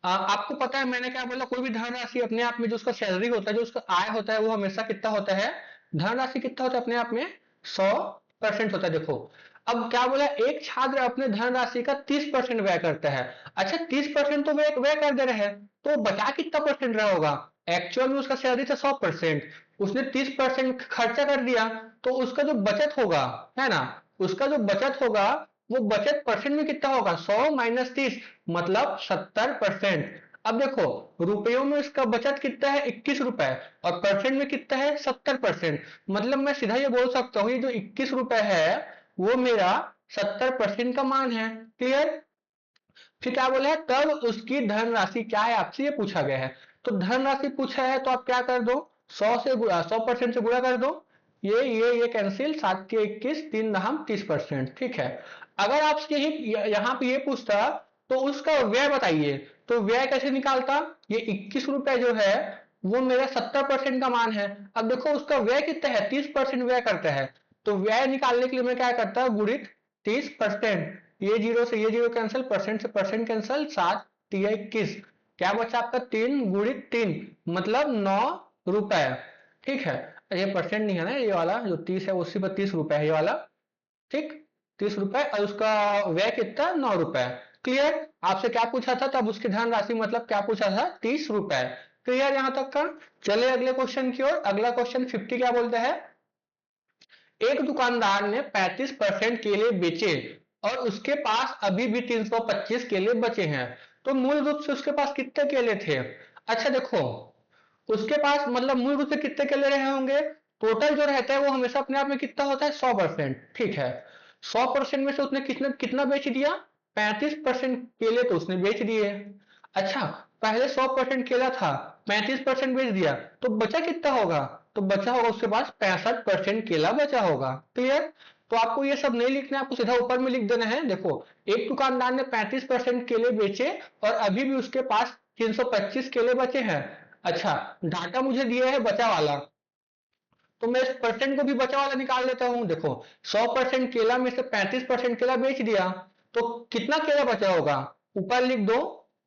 आपको पता है मैंने क्या बोला, कोई भी धनराशि अपने आप में जो उसका सैलरी होता है, जो उसका आय होता है, वो हमेशा कितना होता है, धनराशि कितना होता है अपने आप में 100% होता है। देखो अब क्या बोला, एक छात्र अपने धनराशि का 30% व्यय करता है। अच्छा 30% तो व्यय व्यय कर दे रहे हैं, तो बचा कितना परसेंट रहा होगा, एक्चुअल में उसका सैलरी था 100%, उसने 30% खर्चा कर दिया, तो उसका जो बचत होगा, है ना, उसका जो बचत होगा वो बचत परसेंट में कितना होगा, 100 माइनस 30 मतलब 70%। अब देखो रुपयों में इसका बचत कितना है 21 रुपए, और परसेंट में कितना है 70%, मतलब मैं सीधा ये बोल सकता हूँ ये जो 21 रुपए है वो मेरा 70% का मान है। क्लियर, फिर क्या बोला है, तब उसकी धनराशि क्या है आपसे ये पूछा गया है। तो धनराशि पूछा है तो आप क्या कर दो, 100% से गुणा कर दो, ये कैंसिल, 7 के 21, 3 दहम 30%। ठीक है, अगर आपसे यहाँ पे ये पूछता तो उसका व्यय बताइए, तो व्यय कैसे निकालता, ये 21 रुपए जो है वो मेरा 70% का मान है। अब देखो उसका व्यय कितना है, 30% व्यय करता है, तो व्यय निकालने के लिए मैं क्या करता हूँ, गुणित 30%, ये जीरो से ये जीरो कैंसिल, परसेंट से परसेंट कैंसिल, 7 तिया 21, क्या बचा आपका 3 गुणित 3 मतलब 9 रुपए। ठीक है, ये परसेंट नहीं है ना, ये वाला जो 30 है उसी पर 30 रुपए है ये वाला। ठीक, 30 रुपए, और उसका व्यय कितना 9 रुपए। क्लियर, आपसे क्या पूछा था तब उसकी धनराशि मतलब क्या पूछा था, 30 रुपए। क्लियर यहाँ तक का। चले अगले क्वेश्चन की ओर, अगला क्वेश्चन 50 क्या बोलते हैं, एक दुकानदार ने 35% केले बेचे और उसके पास अभी भी 325 केले बचे हैं, तो मूल रूप से उसके पास कितने केले थे। अच्छा देखो उसके पास मतलब मूल रूप से कितने केले रहे होंगे, टोटल जो रहता है वो हमेशा अपने आप में कितना होता है 100%। ठीक है, 100% में से उसने कितना कितना बेच दिया, 35% केले तो उसने बेच दिए। अच्छा पहले 100% केला था, 35% बेच दिया, तो बचा कितना होगा, तो बचा होगा उसके पास 65% केला बचा होगा। क्लियर, तो आपको ये सब नहीं लिखना है, आपको सीधा ऊपर में लिख देना है। देखो एक दुकानदार ने 35% केले बेचे और अभी भी उसके पास 325 केले बचे हैं। अच्छा डाटा मुझे दिया है बचा वाला, तो मैं इस परसेंट को भी बचा वाला निकाल लेता हूं। देखो 100% केला में से 35% केला बेच दिया, तो कितना केला बचा होगा, ऊपर लिख दो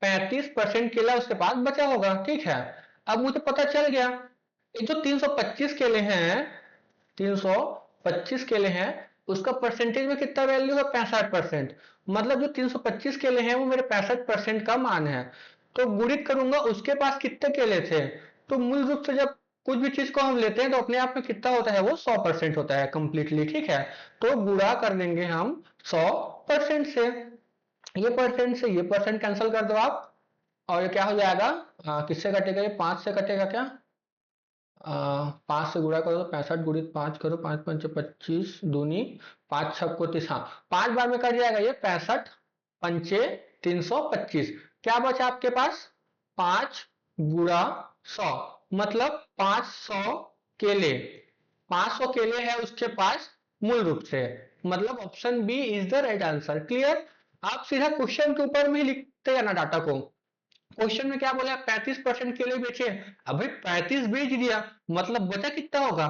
35% केला उसके पास बचा होगा। ठीक है, अब मुझे पता चल गया ये जो 325 केले हैं, 325 केले हैं, उसका परसेंटेज में कितना वैल्यू है 65%, मतलब जो 325 केले हैं वो मेरे 65% का मान है। तो गुणित करूंगा उसके पास कितने केले थे, तो मूल रूप से जब कुछ भी चीज को हम लेते हैं तो अपने आप में कितना होता है वो 100% होता है कंप्लीटली। ठीक है, तो गुणा कर देंगे हम 100% से, ये परसेंट से ये परसेंट कैंसिल कर दो आप, और ये क्या हो जाएगा, किससे कटेगा, ये 5 से कटेगा क्या, 5 से गुणा करो तो 65 गुणित 5 करो, 5 पंचे 25 दूनी 5 छक्को 30, हाँ 5 बार में कट जाएगा ये 65 पंचे 325, क्या बचा आपके पास 5 गुणा 100 मतलब 500 केले, 500 केले है उसके पास मूल रूप से, मतलब option B is the right answer. Clear, आप सीधा क्वेश्चन के ऊपर में ही लिखते जाना डाटा को। क्वेश्चन में क्या बोला 35% केले बेचे, अभी 35 बेच दिया मतलब बचा कितना होगा,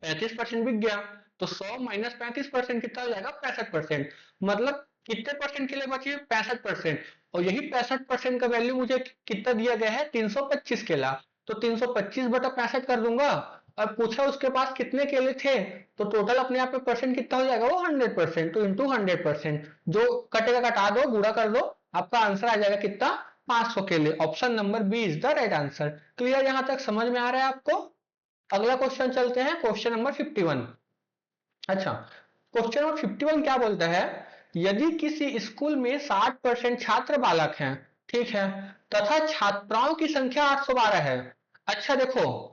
35% बिक गया, तो 100 माइनस 35% कितना हो जाएगा? 65%। मतलब कितने परसेंट के लिए बची? 65%। और यही 65% का वैल्यू मुझे कितना दिया गया है? 325 केला। तो 325 बटा 65 कर दूंगा। और पूछा उसके पास कितने केले थे, तो टोटल अपने आप में परसेंट कितना हो जाएगा? वो 100%। तो इंटू 100%, जो कटेगा कटा दो, गुणा कर दो, आपका आंसर आ जाएगा कितना? 500 केले। Option number B is the right answer. Clear? यहां तक समझ में आ रहा है आपको? अगला क्वेश्चन चलते हैं, क्वेश्चन नंबर 51। अच्छा, क्वेश्चन नंबर 51 क्या बोलता है? यदि किसी स्कूल में 60% छात्र बालक हैं, ठीक है, तथा छात्राओं की संख्या 812 है। अच्छा देखो,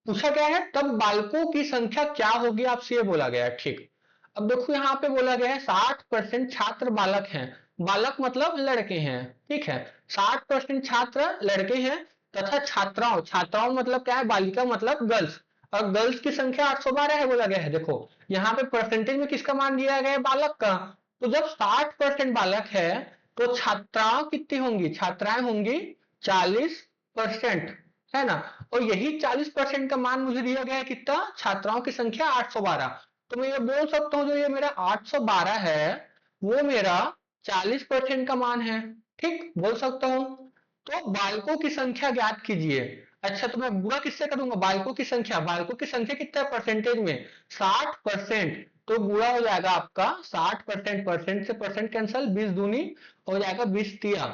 पूछा क्या है? तब बालकों की संख्या क्या होगी, आपसे ये बोला गया है। ठीक, अब देखो यहाँ पे बोला गया है 60% छात्र बालक हैं। बालक मतलब लड़के हैं, ठीक है। 60% छात्र लड़के हैं तथा छात्राओं, छात्राओं मतलब क्या है? बालिका मतलब गर्ल्स। और गर्ल्स की संख्या 812 है बोला गया है। देखो यहाँ पे परसेंटेज में किसका मान दिया गया है? बालक का। तो जब 60% बालक है तो छात्राओं कितनी होंगी? छात्राएं होंगी 40%, है ना। और यही 40% का मान मुझे दिया गया है कितना? छात्राओं की संख्या 812। तो मैं ये बोल सकता हूँ जो ये मेरा 812 है वो मेरा 40% का मान है। ठीक, बोल सकता हूँ। तो बालकों की संख्या ज्ञात कीजिए। अच्छा, तो मैं गुणा किससे करूंगा? बालकों की संख्या। बालकों की संख्या कितना है परसेंटेज में? 60%। तो गुणा हो जाएगा आपका 60%, परसेंट से परसेंट कैंसल, 20 दूनी हो जाएगा 20 तिया,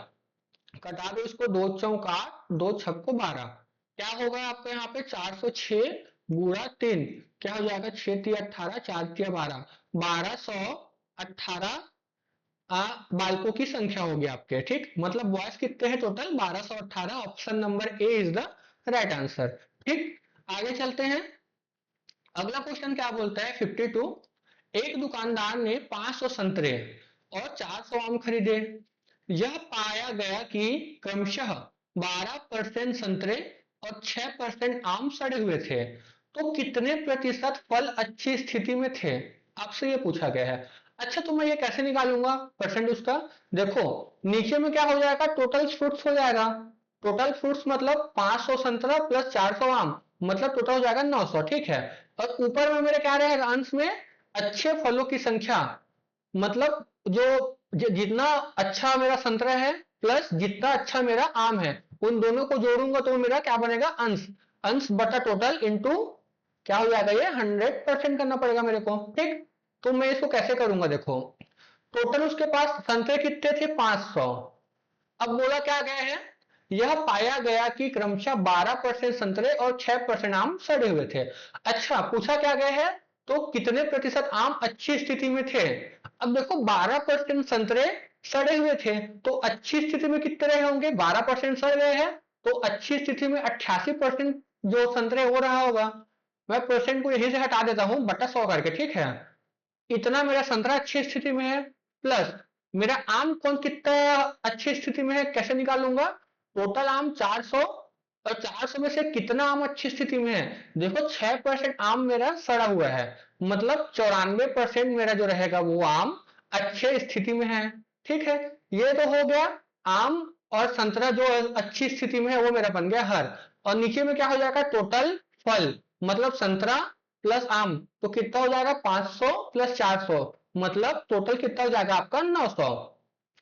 कटा दो इसको, 2 चौका 2 छक्को 12। क्या होगा आपका यहाँ पे? 406 गुणा 3, क्या हो जाएगा? 6 तिया 18, 4 तिया 12, 1218 बालकों की संख्या होगी आपके। ठीक, मतलब बॉयज कितने हैं total? 1218। Option number A is the right answer. ठीक, आगे चलते हैं। अगला क्वेश्चन क्या बोलता है? 52। एक दुकानदार ने 500 संतरे और 400 आम खरीदे। यह पाया गया कि क्रमशः 12% संतरे और 6% आम सड़े हुए थे, तो कितने प्रतिशत फल अच्छी स्थिति में थे? आपसे ये पूछा गया है। अच्छा, तो मैं ये कैसे निकालूंगा परसेंट उसका? देखो, नीचे में क्या हो जाएगा? टोटल फ्रूट्स हो जाएगा। टोटल फ्रूट्स मतलब 500 संतरा प्लस 400 आम, मतलब टोटल हो जाएगा 900। ठीक है। और ऊपर में मेरे क्या रहेगा अंश में? अच्छे फलों की संख्या, मतलब जो जितना अच्छा मेरा संतरा है प्लस जितना अच्छा मेरा आम है, उन दोनों को जोड़ूंगा तो मेरा क्या बनेगा? अंश। अंश बटा टोटल इंटू क्या हो जाएगा? ये 100% करना पड़ेगा मेरे को। ठीक, तो मैं इसको कैसे करूंगा? देखो, टोटल उसके पास संतरे कितने थे? 500। अब बोला क्या गया है? यह पाया गया कि क्रमशः 12% संतरे और 6% आम सड़े हुए थे। अच्छा, पूछा क्या गया है? तो कितने प्रतिशत आम अच्छी स्थिति में थे? अब देखो, 12% संतरे सड़े हुए थे, तो अच्छी स्थिति में कितने रहे होंगे? 12% सड़ गए हैं, तो अच्छी स्थिति में 88% जो संतरे हो रहा होगा। मैं परसेंट को यहीं से हटा देता हूं बटा 100 करके। ठीक है, इतना मेरा संतरा अच्छी स्थिति में है, प्लस मेरा आम कौन कितना अच्छी स्थिति में है, कैसे निकालूंगा? टोटल आम 400, और 400 में से कितना आम अच्छी स्थिति में है? देखो, 6% आम मेरा सड़ा हुआ है, मतलब 94% मेरा जो रहेगा वो आम अच्छे स्थिति में है। ठीक है, ये तो हो गया आम और संतरा जो अच्छी स्थिति में है वो मेरा बन गया हर। और नीचे में क्या हो जाएगा? टोटल फल, मतलब संतरा प्लस आम, तो कितना हो जाएगा? 500 प्लस 400, मतलब टोटल कितना हो जाएगा आपका? 900।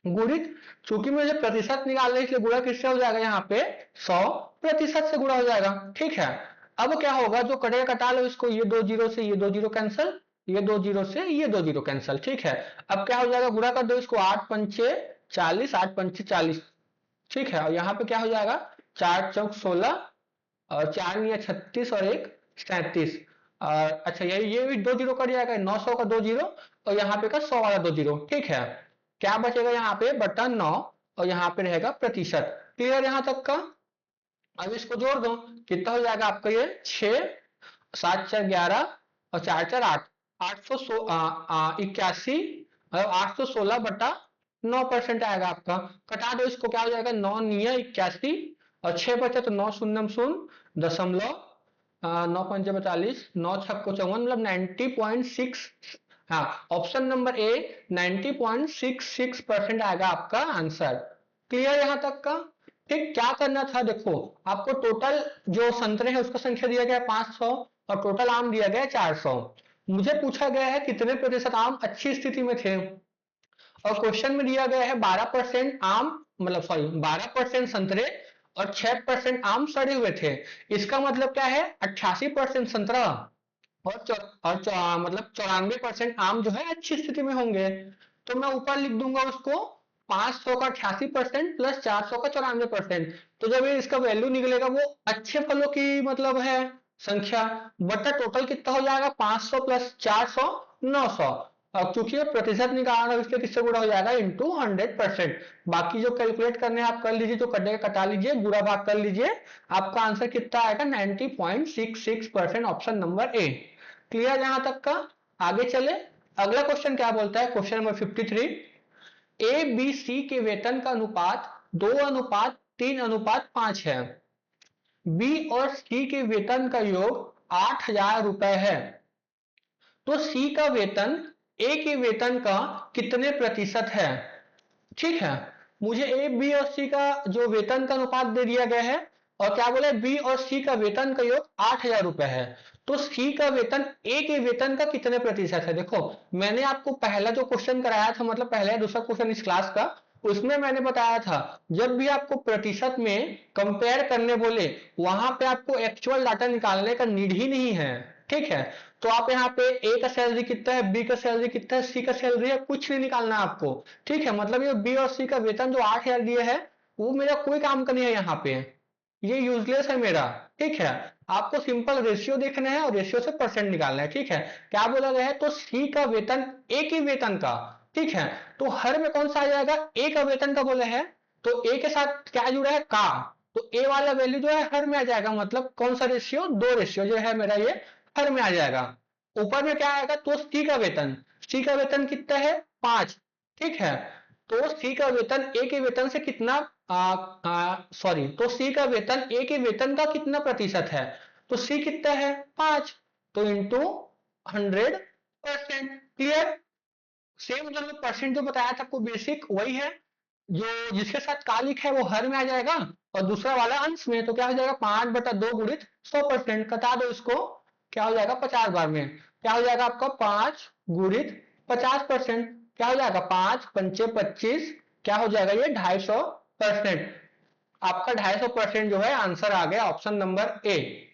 गुणित, चूंकि मुझे प्रतिशत निकालना है इसलिए गुणा किससे हो जाएगा? यहाँ पे 100% से गुणा हो जाएगा। ठीक है, अब क्या होगा? जो कटेगा कटा लो इसको, ये 2 जीरो से ये 2 जीरो कैंसिल, ये 2 जीरो से ये 2 जीरो कैंसिल। ठीक है, अब क्या हो जाएगा? गुणा कर दो इसको, 8 पंचे 40, 8 पंचे 40। ठीक है, और यहाँ पे क्या हो जाएगा? 4 चौक 16, और 4 या 36 और एक 37। और अच्छा, ये भी 2 जीरो कट जाएगा, 900 का 2 जीरो और यहाँ पे का 100 वाला 2 जीरो। ठीक है, क्या बचेगा यहाँ पे? बटा 9, और यहाँ पे रहेगा प्रतिशत। क्लियर यहाँ तक का? अब इसको जोड़ दो, कितना हो जाएगा आपका? ये 6, 7 4 11 और 4 4 8, 881, 816 बटा 9% आएगा आपका। कटा दो इसको, क्या हो जाएगा? 9 निया 81 और 6 बचा तो 9 शून्य शून्य दशमलव 9 पंचे 42, 9 छक्को 54, मतलब 90.6। हाँ, ऑप्शन नंबर ए 90.66% आएगा आपका आंसर। क्लियर यहाँ तक का? ठीक, क्या करना था? देखो, आपको टोटल जो संतरे हैं उसका संख्या दिया गया है 500 और टोटल आम दिया गया है 400। मुझे पूछा गया है कितने प्रतिशत आम अच्छी स्थिति में थे, और क्वेश्चन में दिया गया है 12% आम, मतलब सॉरी 12% संतरे और 6% आम सड़े हुए थे। इसका मतलब क्या है, 88% संतरा और मतलब 94% आम जो है अच्छी स्थिति में होंगे। तो मैं ऊपर लिख दूंगा उसको 500 का 88% प्लस 400 का 94%। तो जब ये इसका वैल्यू निकलेगा वो अच्छे फलों की मतलब है संख्या, बटा टोटल कितना हो जाएगा 500 प्लस 400 900। अब चूंकि ये प्रतिशत निकालना है इसलिए किससे गुणा हो जाएगा इंटू 100%। बाकी जो कैलकुलेट करने आप कर लीजिए, जो कटेगा कटा लीजिए, बुरा भाग कर लीजिए। आपका आंसर कितना आएगा 90.66%, ऑप्शन नंबर ए। क्लियर यहां तक का। आगे चले, अगला क्वेश्चन क्या बोलता है, question number 53। A B C के वेतन का अनुपात 2:3:5 है। बी और सी के वेतन का योग 8,000 रुपए है। तो सी का वेतन ए के वेतन का कितने प्रतिशत है। ठीक है, मुझे ए बी और सी का जो वेतन का अनुपात दे दिया गया है, और क्या बोले बी और सी का वेतन का योग 8,000 रुपए है। तो सी का वेतन ए के वेतन का कितने प्रतिशत है। देखो मैंने आपको पहला जो क्वेश्चन कराया था, मतलब पहला दूसरा क्वेश्चन इस क्लास का, उसमें मैंने बताया था जब भी आपको प्रतिशत में कंपेयर करने बोले वहां पे आपको एक्चुअल डाटा निकालने का नीड ही नहीं है। ठीक है, तो आप यहाँ पे ए का सैलरी कितना है, बी का सैलरी कितना है, सी का सैलरी है, कुछ नहीं निकालना आपको। ठीक है, मतलब ये बी और सी का वेतन जो 8,000 दिए है वो मेरा कोई काम का नहीं है यहाँ पे, ये यूजलेस है मेरा। ठीक है, आपको सिंपल रेशियो देखना है और रेशियो से परसेंट निकालना है। ठीक है, क्या बोला गया है, तो सी का वेतन ए के वेतन का। ठीक है, तो हर में कौन सा आ जाएगा, ए का वेतन का बोले है, तो ए के साथ क्या जुड़ा है का, तो ए वाला वैल्यू जो है हर में आ जाएगा, मतलब कौन सा रेशियो, दो रेशियो जो है मेरा ये हर में आ जाएगा। ऊपर में क्या आएगा, तो सी का वेतन, सी का वेतन कितना है 5। ठीक है, तो सी का वेतन ए के वेतन से कितना, सॉरी, तो सी का वेतन ए के वेतन का कितना प्रतिशत है, तो सी कितना है 5, तो इंटू 100%। क्लियर। सेम जो परसेंट जो बताया था आपको बेसिक वही है, जो जिसके साथ का लिखा है वो हर में आ जाएगा और दूसरा वाला अंश में, तो क्या हो जाएगा 5/2 गुणित 100%, कटा दो इसको, क्या हो जाएगा 50 बार में, क्या हो जाएगा आपका 5 गुणित 50%, क्या हो जाएगा 5 पंचे 25, क्या हो जाएगा ये 250%। आपका 250% जो है आंसर आ गया, ऑप्शन नंबर ए।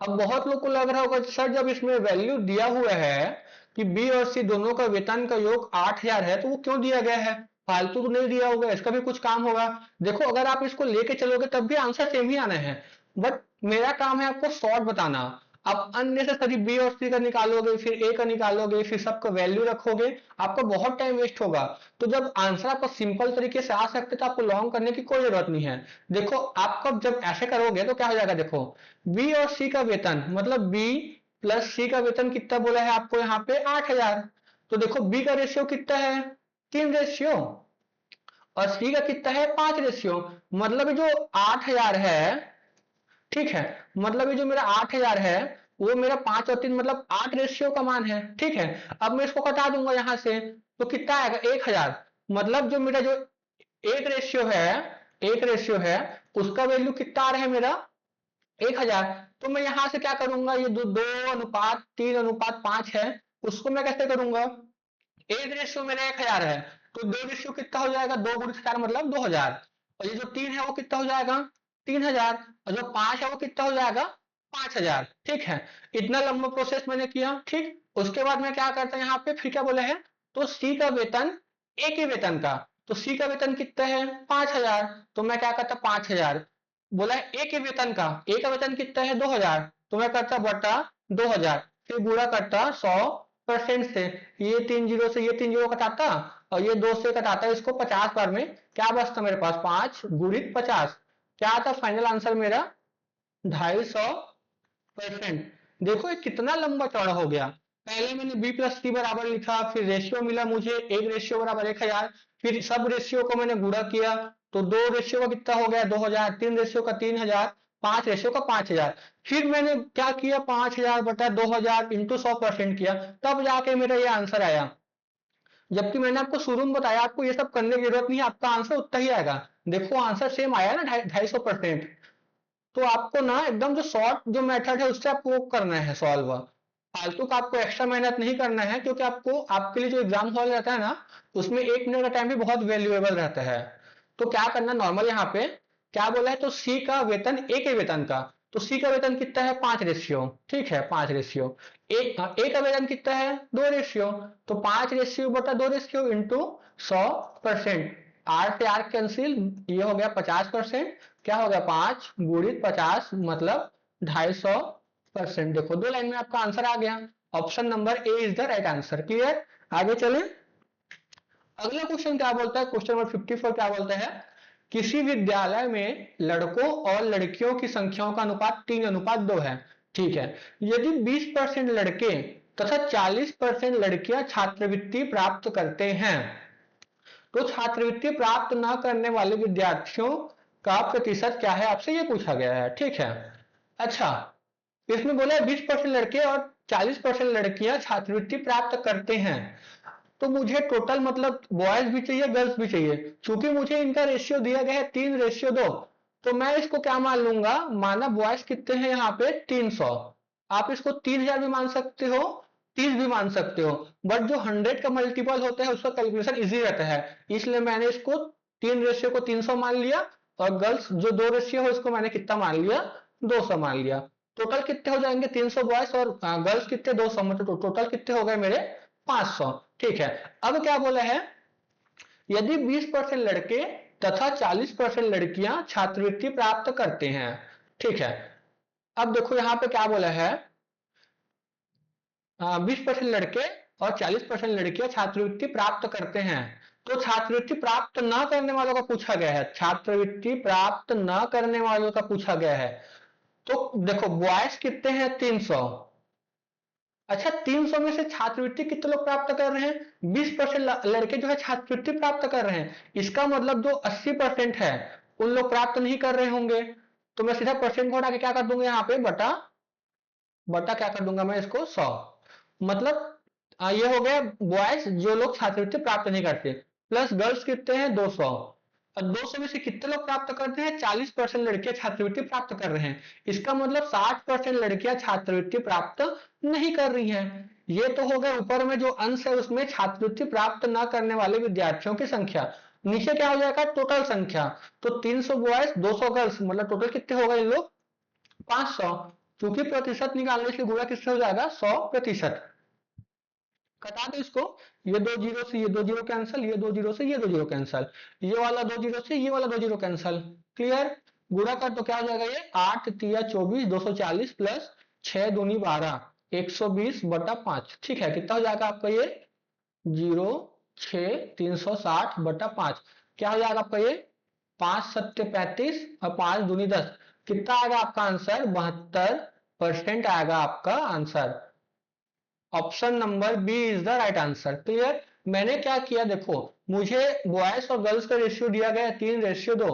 अब बहुत लोग को लग रहा होगा सर जब इसमें वैल्यू दिया हुआ है कि बी और सी दोनों का वेतन का योग 8,000 है तो वो क्यों दिया गया है, फालतू तो नहीं दिया होगा, इसका भी कुछ काम होगा। देखो अगर आप इसको लेके चलोगे तब भी आंसर सेम ही आना है, बट मेरा काम है आपको शॉर्ट बताना। आप अननेसेसरी बी और सी का निकालोगे, फिर ए का निकालोगे, फिर सबका वैल्यू रखोगे, आपका बहुत टाइम वेस्ट होगा। तो जब आंसर आपका सिंपल तरीके से आ सकते तो आपको लॉन्ग करने की कोई जरूरत नहीं है। देखो आपको जब ऐसे करोगे तो क्या हो जाएगा, देखो बी और सी का वेतन, मतलब बी प्लस सी का वेतन कितना बोला है आपको यहाँ पे 8,000। तो देखो बी का रेशियो कितना है 3 रेशियो, और सी का कितना है 5 रेशियो, मतलब ये जो 8,000 है, ठीक है, मतलब ये जो मेरा 8,000 है वो मेरा 5 और 3 मतलब 8 रेशियो का मान है। ठीक है, अब मैं इसको कटा दूंगा यहां से, तो कितना आएगा 1,000, मतलब जो मेरा जो एक रेशियो है, एक रेशियो है उसका वैल्यू कितना आ रहा है मेरा 1,000। तो मैं यहां से क्या करूंगा, ये 2:3:5 है, उसको मैं कैसे करूंगा, एक रेशियो मेरा 1,000 है, तो दो रेशियो कितना हो जाएगा, 2 गुणित 4 मतलब 2,000, और ये जो 3 है वो कितना हो जाएगा 3,000, और जो 5 है वो कितना हो जाएगा 5,000। ठीक है, इतना लंबा प्रोसेस मैंने किया। ठीक, उसके बाद मैं क्या करता हूँ यहाँ पे, फिर क्या बोला है, तो सी का वेतन ए के वेतन का, तो सी का वेतन कितना है 5,000, तो मैं क्या करता 5,000, बोला है ए के वेतन का, ए का वेतन कितना है 2,000, तो मैं करता बटा 2,000, फिर गुणा करता 100% से, ये 3 जीरो से ये 3 जीरो कटाता और ये 2 से कटाता, इसको 50 बार में क्या बचता मेरे पास 5 गुणित 50, क्या आता फाइनल आंसर मेरा 250%। देखो ये कितना लंबा चौड़ा हो गया, पहले मैंने बी प्लस सी बराबर लिखा, फिर रेशियो मिला मुझे एक रेशियो बराबर 1,000, फिर सब रेशियो को मैंने गुणा किया, तो दो रेशियो का कितना हो गया 2,000, तीन रेशियो का 3,000, पांच रेशियो का 5,000, फिर मैंने क्या किया 5,000 बटा 2,000 इंटू 100% किया, तब जाके मेरा ये आंसर आया। जबकि मैंने आपको शुरू में बताया आपको ये सब करने की जरूरत नहीं है, आपका आंसर उतना ही आएगा। देखो आंसर सेम आया ना 250%। तो आपको ना एकदम जो शॉर्ट जो मेथड है उससे आपको करना है सॉल्व। फालतू का आपको एक्स्ट्रा मेहनत नहीं करना है, क्योंकि आपको आपके लिए जो एग्जाम हॉल रहता है ना, उसमें 1 मिनट का टाइम भी बहुत वैल्यूएबल रहता है। तो क्या करना नॉर्मल, यहाँ पे क्या बोला है, तो सी का वेतन ए के वेतन का, तो सी का वेतन कितना है 5 रेशियो, ठीक है 5 रेशियो। ए का वेतन कितना है 2 रेशियो, तो 5 रेशियो बटा 2 रेशियो इंटू 100%। आर से आर कैंसिल, ये हो गया 50%, क्या हो गया 5 गुणित 50 मतलब 250%। देखो 2 लाइन में आपका आंसर आ गया। Option number A is the right answer. Clear, आगे चलें। अगला क्वेश्चन क्या बोलता है, क्वेश्चन नंबर 54 क्या बोलता है, किसी विद्यालय में लड़कों और लड़कियों की संख्याओं का अनुपात 3:2 है, ठीक है। यदि 20% लड़के तथा 40% लड़कियां छात्रवृत्ति प्राप्त करते हैं, तो छात्रवृत्ति प्राप्त न करने वाले विद्यार्थियों का प्रतिशत क्या है, आपसे ये पूछा गया है, ठीक है। अच्छा, इसमें बोला है 20% लड़के और 40% लड़कियां छात्रवृत्ति प्राप्त करते हैं, तो मुझे टोटल मतलब बॉयज भी चाहिए गर्ल्स भी चाहिए। चूंकि मुझे इनका रेशियो दिया गया है 3:2, तो मैं इसको क्या मान लूंगा, माना बॉयज कितने हैं यहाँ पे 300, आप इसको 3000 भी मान सकते हो, 30 भी मान सकते हो, बट जो 100 का मल्टीपल होता है उसका कैलकुलेशन इजी रहता है, इसलिए मैंने इसको 3 रेशियो को 300 मान लिया, और गर्ल्स जो 2 रेशियो है उसको मैंने कितना मान लिया 200 मान लिया। टोटल कितने हो जाएंगे 300 बॉयज और गर्ल्स कितने 200, मतलब टोटल कितने हो गए मेरे 500, ठीक है। अब क्या बोला है, यदि 20% लड़के तथा 40% लड़कियां छात्रवृत्ति प्राप्त करते हैं, ठीक है। अब देखो यहां पे क्या बोला है, 20% लड़के और 40% लड़कियां छात्रवृत्ति प्राप्त करते हैं, तो छात्रवृत्ति प्राप्त न करने वालों का पूछा गया है, छात्रवृत्ति प्राप्त न करने वालों का पूछा गया है। तो देखो बॉयज कितने हैं 300, अच्छा 300 में से छात्रवृत्ति कितने लोग प्राप्त कर रहे हैं, 20% लड़के जो है छात्रवृत्ति प्राप्त कर रहे हैं, इसका मतलब जो 80% है उन लोग प्राप्त नहीं कर रहे होंगे, तो मैं सीधा परसेंट को हटा के क्या कर दूंगा यहाँ पे बटा, बटा क्या कर दूंगा मैं इसको 100, मतलब ये हो गया बॉयज जो लोग छात्रवृत्ति प्राप्त नहीं करते, प्लस गर्ल्स कितने हैं 200, और 200 में से कितने लोग प्राप्त करते हैं 40% लड़कियां छात्रवृत्ति प्राप्त कर रहे हैं, इसका मतलब 60% लड़कियां छात्रवृत्ति प्राप्त नहीं कर रही हैं। ये तो हो गया ऊपर में जो अंश है उसमें छात्रवृत्ति प्राप्त न करने वाले विद्यार्थियों की संख्या, नीचे क्या हो जाएगा टोटल संख्या, तो 300 बॉयज 200 गर्ल्स, मतलब टोटल कितने हो गए इन लोग 500, क्योंकि प्रतिशत निकालने से गुणा किससे हो जाएगा 100%। कटा दो इसको, ये 2 जीरो से ये 2 जीरो कैंसल, ये 2 जीरो से ये 2 जीरो कैंसल, ये वाला 2 जीरो से ये वाला 2 जीरो कैंसल। क्लियर, गुणा कर तो क्या हो जाएगा ये 8 तिया 24 240 प्लस 6 दूनी 12 120/5, ठीक है। कितना हो जाएगा आपका ये 0 6 360/5, क्या हो जाएगा आपका ये 5 सत्ते 35 और 5 दूनी 10, कितना आएगा आपका आंसर 72% आएगा आपका answer. Option number B is the right answer. Clear, मैंने क्या किया देखो, मुझे बॉयज और गर्ल्स का रेशियो दिया गया है 3:2,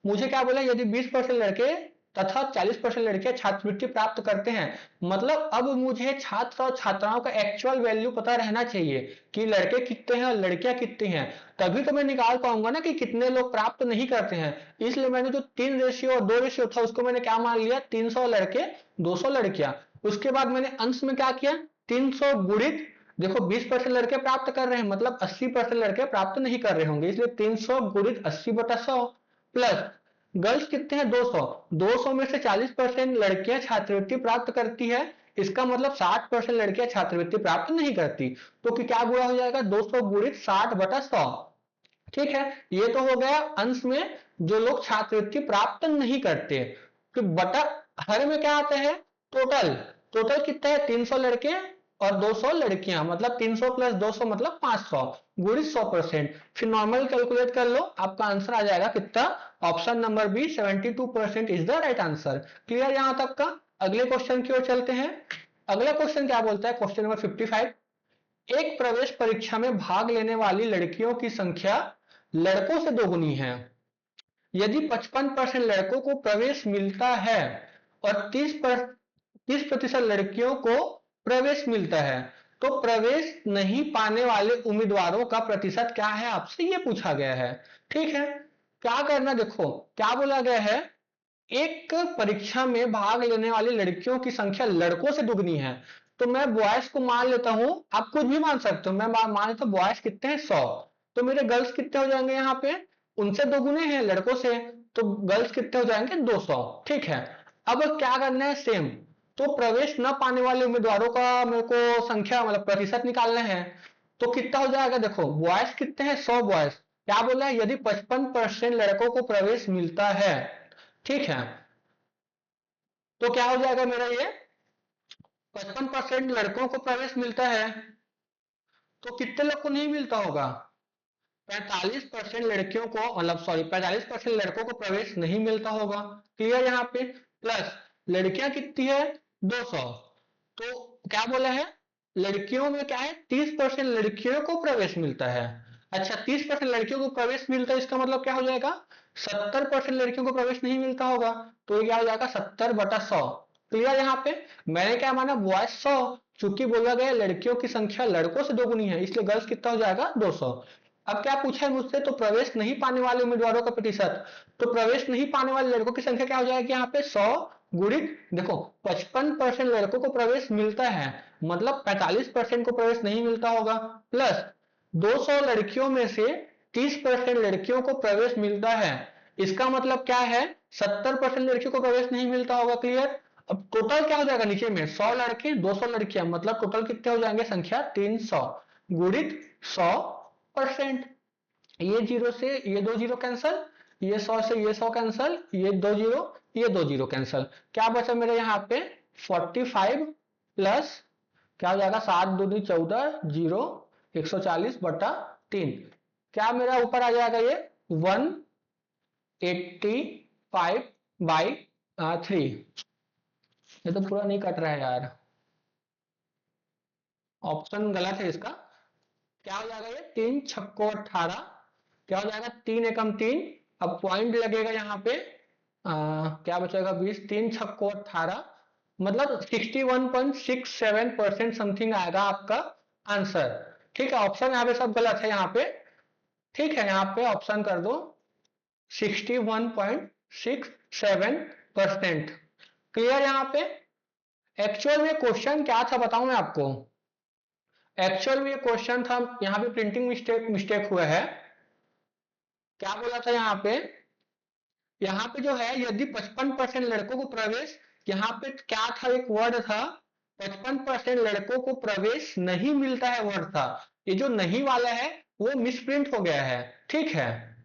मुझे क्या बोला यदि 20% लड़के तथा 40% लड़कियां छात्रवृत्ति प्राप्त करते हैं, मतलब अब मुझे छात्र और छात्राओं का एक्चुअल वैल्यू पता रहना चाहिए कि लड़के कितने हैं और लड़कियां कितनी हैं, तभी तो मैं निकाल पाऊंगा ना कि कितने लोग प्राप्त नहीं करते हैं। इसलिए मैंने जो 3 रेशियो और 2 रेशियो था उसको मैंने क्या मान लिया 300 लड़के 200 लड़कियां, उसके बाद मैंने अंश में क्या किया 300 गुणित, देखो 20% लड़के प्राप्त कर रहे हैं मतलब 80% लड़के प्राप्त नहीं कर रहे होंगे, इसलिए 300 गुणित 80/100 प्लस गर्ल्स कितने हैं 200, 200 में से 40% लड़कियां छात्रवृत्ति प्राप्त करती है, इसका मतलब 60% लड़कियां छात्रवृत्ति प्राप्त नहीं करती, तो कि क्या गुणा हो जाएगा 200 गुणित 60/100, ठीक है। ये तो हो गया अंश में जो लोग छात्रवृत्ति प्राप्त नहीं करते, तो बटा हर में क्या आता है टोटल, टोटल कितना है 300 लड़के और 200 लड़कियां, मतलब 300 प्लस 200 मतलब 500 गुणित 100%, फिर नॉर्मल कैलकुलेट कर लो आपका आंसर आ जाएगा कितना, option number B 72% is the right answer. Clear यहां तक का। अगले क्वेश्चन की ओर चलते हैं। अगला क्वेश्चन क्या बोलता है, क्वेश्चन नंबर 55, एक प्रवेश परीक्षा में भाग लेने वाली लड़कियों की संख्या लड़कों से दोगुनी है, यदि 55% लड़कों को प्रवेश मिलता है और 30% लड़कियों को प्रवेश मिलता है, तो प्रवेश नहीं पाने वाले उम्मीदवारों का प्रतिशत क्या है, आपसे यह पूछा गया है, ठीक है। क्या करना देखो, क्या बोला गया है, एक परीक्षा में भाग लेने वाली लड़कियों की संख्या लड़कों से दुगनी है, तो मैं बॉयज को मान लेता हूं, आप कुछ भी मान सकते हो, मैं मान लेता हूँ बॉयज कितने हैं 100, तो मेरे गर्ल्स कितने हो जाएंगे यहाँ पे, उनसे दो गुने हैं लड़कों से, तो गर्ल्स कितने हो जाएंगे 200। ठीक है, अब क्या करना है सेम, तो प्रवेश न पाने वाले उम्मीदवारों का मेरे को संख्या मतलब प्रतिशत निकालना है। तो कितना हो जाएगा, देखो बॉयज कितने हैं 100 बॉयज, क्या बोला है यदि 55% लड़कों को प्रवेश मिलता है, ठीक है, तो क्या हो जाएगा मेरा ये 55% लड़कों को प्रवेश मिलता है, तो कितने लोग को नहीं मिलता होगा, 45% लड़कियों को मतलब सॉरी 45% लड़कों को प्रवेश नहीं मिलता होगा। क्लियर यहाँ पे, प्लस लड़कियां कितनी है 200, तो क्या बोला है लड़कियों में क्या है 30% लड़कियों को प्रवेश मिलता है। अच्छा 30% लड़कियों को प्रवेश मिलता है, इसका मतलब क्या हो जाएगा 70% लड़कियों को प्रवेश नहीं मिलता होगा, तो ये क्या हो जाएगा 70/100। क्लियर यहाँ पे, मैंने क्या माना बॉयज 100, चूंकि बोला गया लड़कियों की संख्या लड़कों से दोगुनी है, इसलिए गर्ल्स कितना हो जाएगा 200। अब क्या पूछा है मुझसे, तो प्रवेश नहीं पाने वाले उम्मीदवारों का प्रतिशत, तो प्रवेश नहीं पाने वाले लड़कों की संख्या क्या हो जाएगी यहाँ पे 100 गुणित, देखो 55% लड़कों को प्रवेश मिलता है, मतलब 45% को प्रवेश नहीं मिलता होगा, प्लस 200 लड़कियों में से 30% लड़कियों को प्रवेश मिलता है, इसका मतलब क्या है 70% लड़कियों को प्रवेश नहीं मिलता होगा। क्लियर, अब टोटल क्या हो जाएगा नीचे में 100 लड़के 200 लड़कियां, मतलब टोटल कितने हो जाएंगे संख्या 300 गुणित 100%। ये जीरो से ये दो जीरो कैंसल, ये 100 से ये 100 कैंसल, ये दो जीरो ये दो जीरो कैंसल, क्या बचा मेरे यहाँ पे 45 प्लस क्या हो जाएगा 7 दूनी 14 जीरो 140/3, क्या मेरा ऊपर आ जाएगा ये 185/3। ये तो पूरा नहीं कट रहा है यार, ऑप्शन गलत है इसका, क्या हो जाएगा ये 3 छक्को 18, क्या हो जाएगा 3 एकम 3, अब पॉइंट लगेगा यहाँ पे क्या बचेगा 20, 3 छक्को 18, मतलब 61.67% समथिंग आएगा आपका आंसर। ठीक है, ऑप्शन यहाँ पे सब गलत है यहाँ पे, ठीक है यहाँ पे ऑप्शन कर दो 61.67%। क्लियर यहाँ पे, एक्चुअल में क्वेश्चन क्या था बताऊं मैं आपको, एक्चुअल में ये क्वेश्चन था, यहाँ पे प्रिंटिंग मिस्टेक मिस्टेक हुआ है। क्या बोला था यहाँ पे जो है यदि 55% लड़कों को प्रवेश, यहाँ पे क्या था एक वर्ड था 55% लड़कों को प्रवेश नहीं मिलता है वर्ड था, ये जो नहीं वाला है वो मिसप्रिंट हो गया है। ठीक है,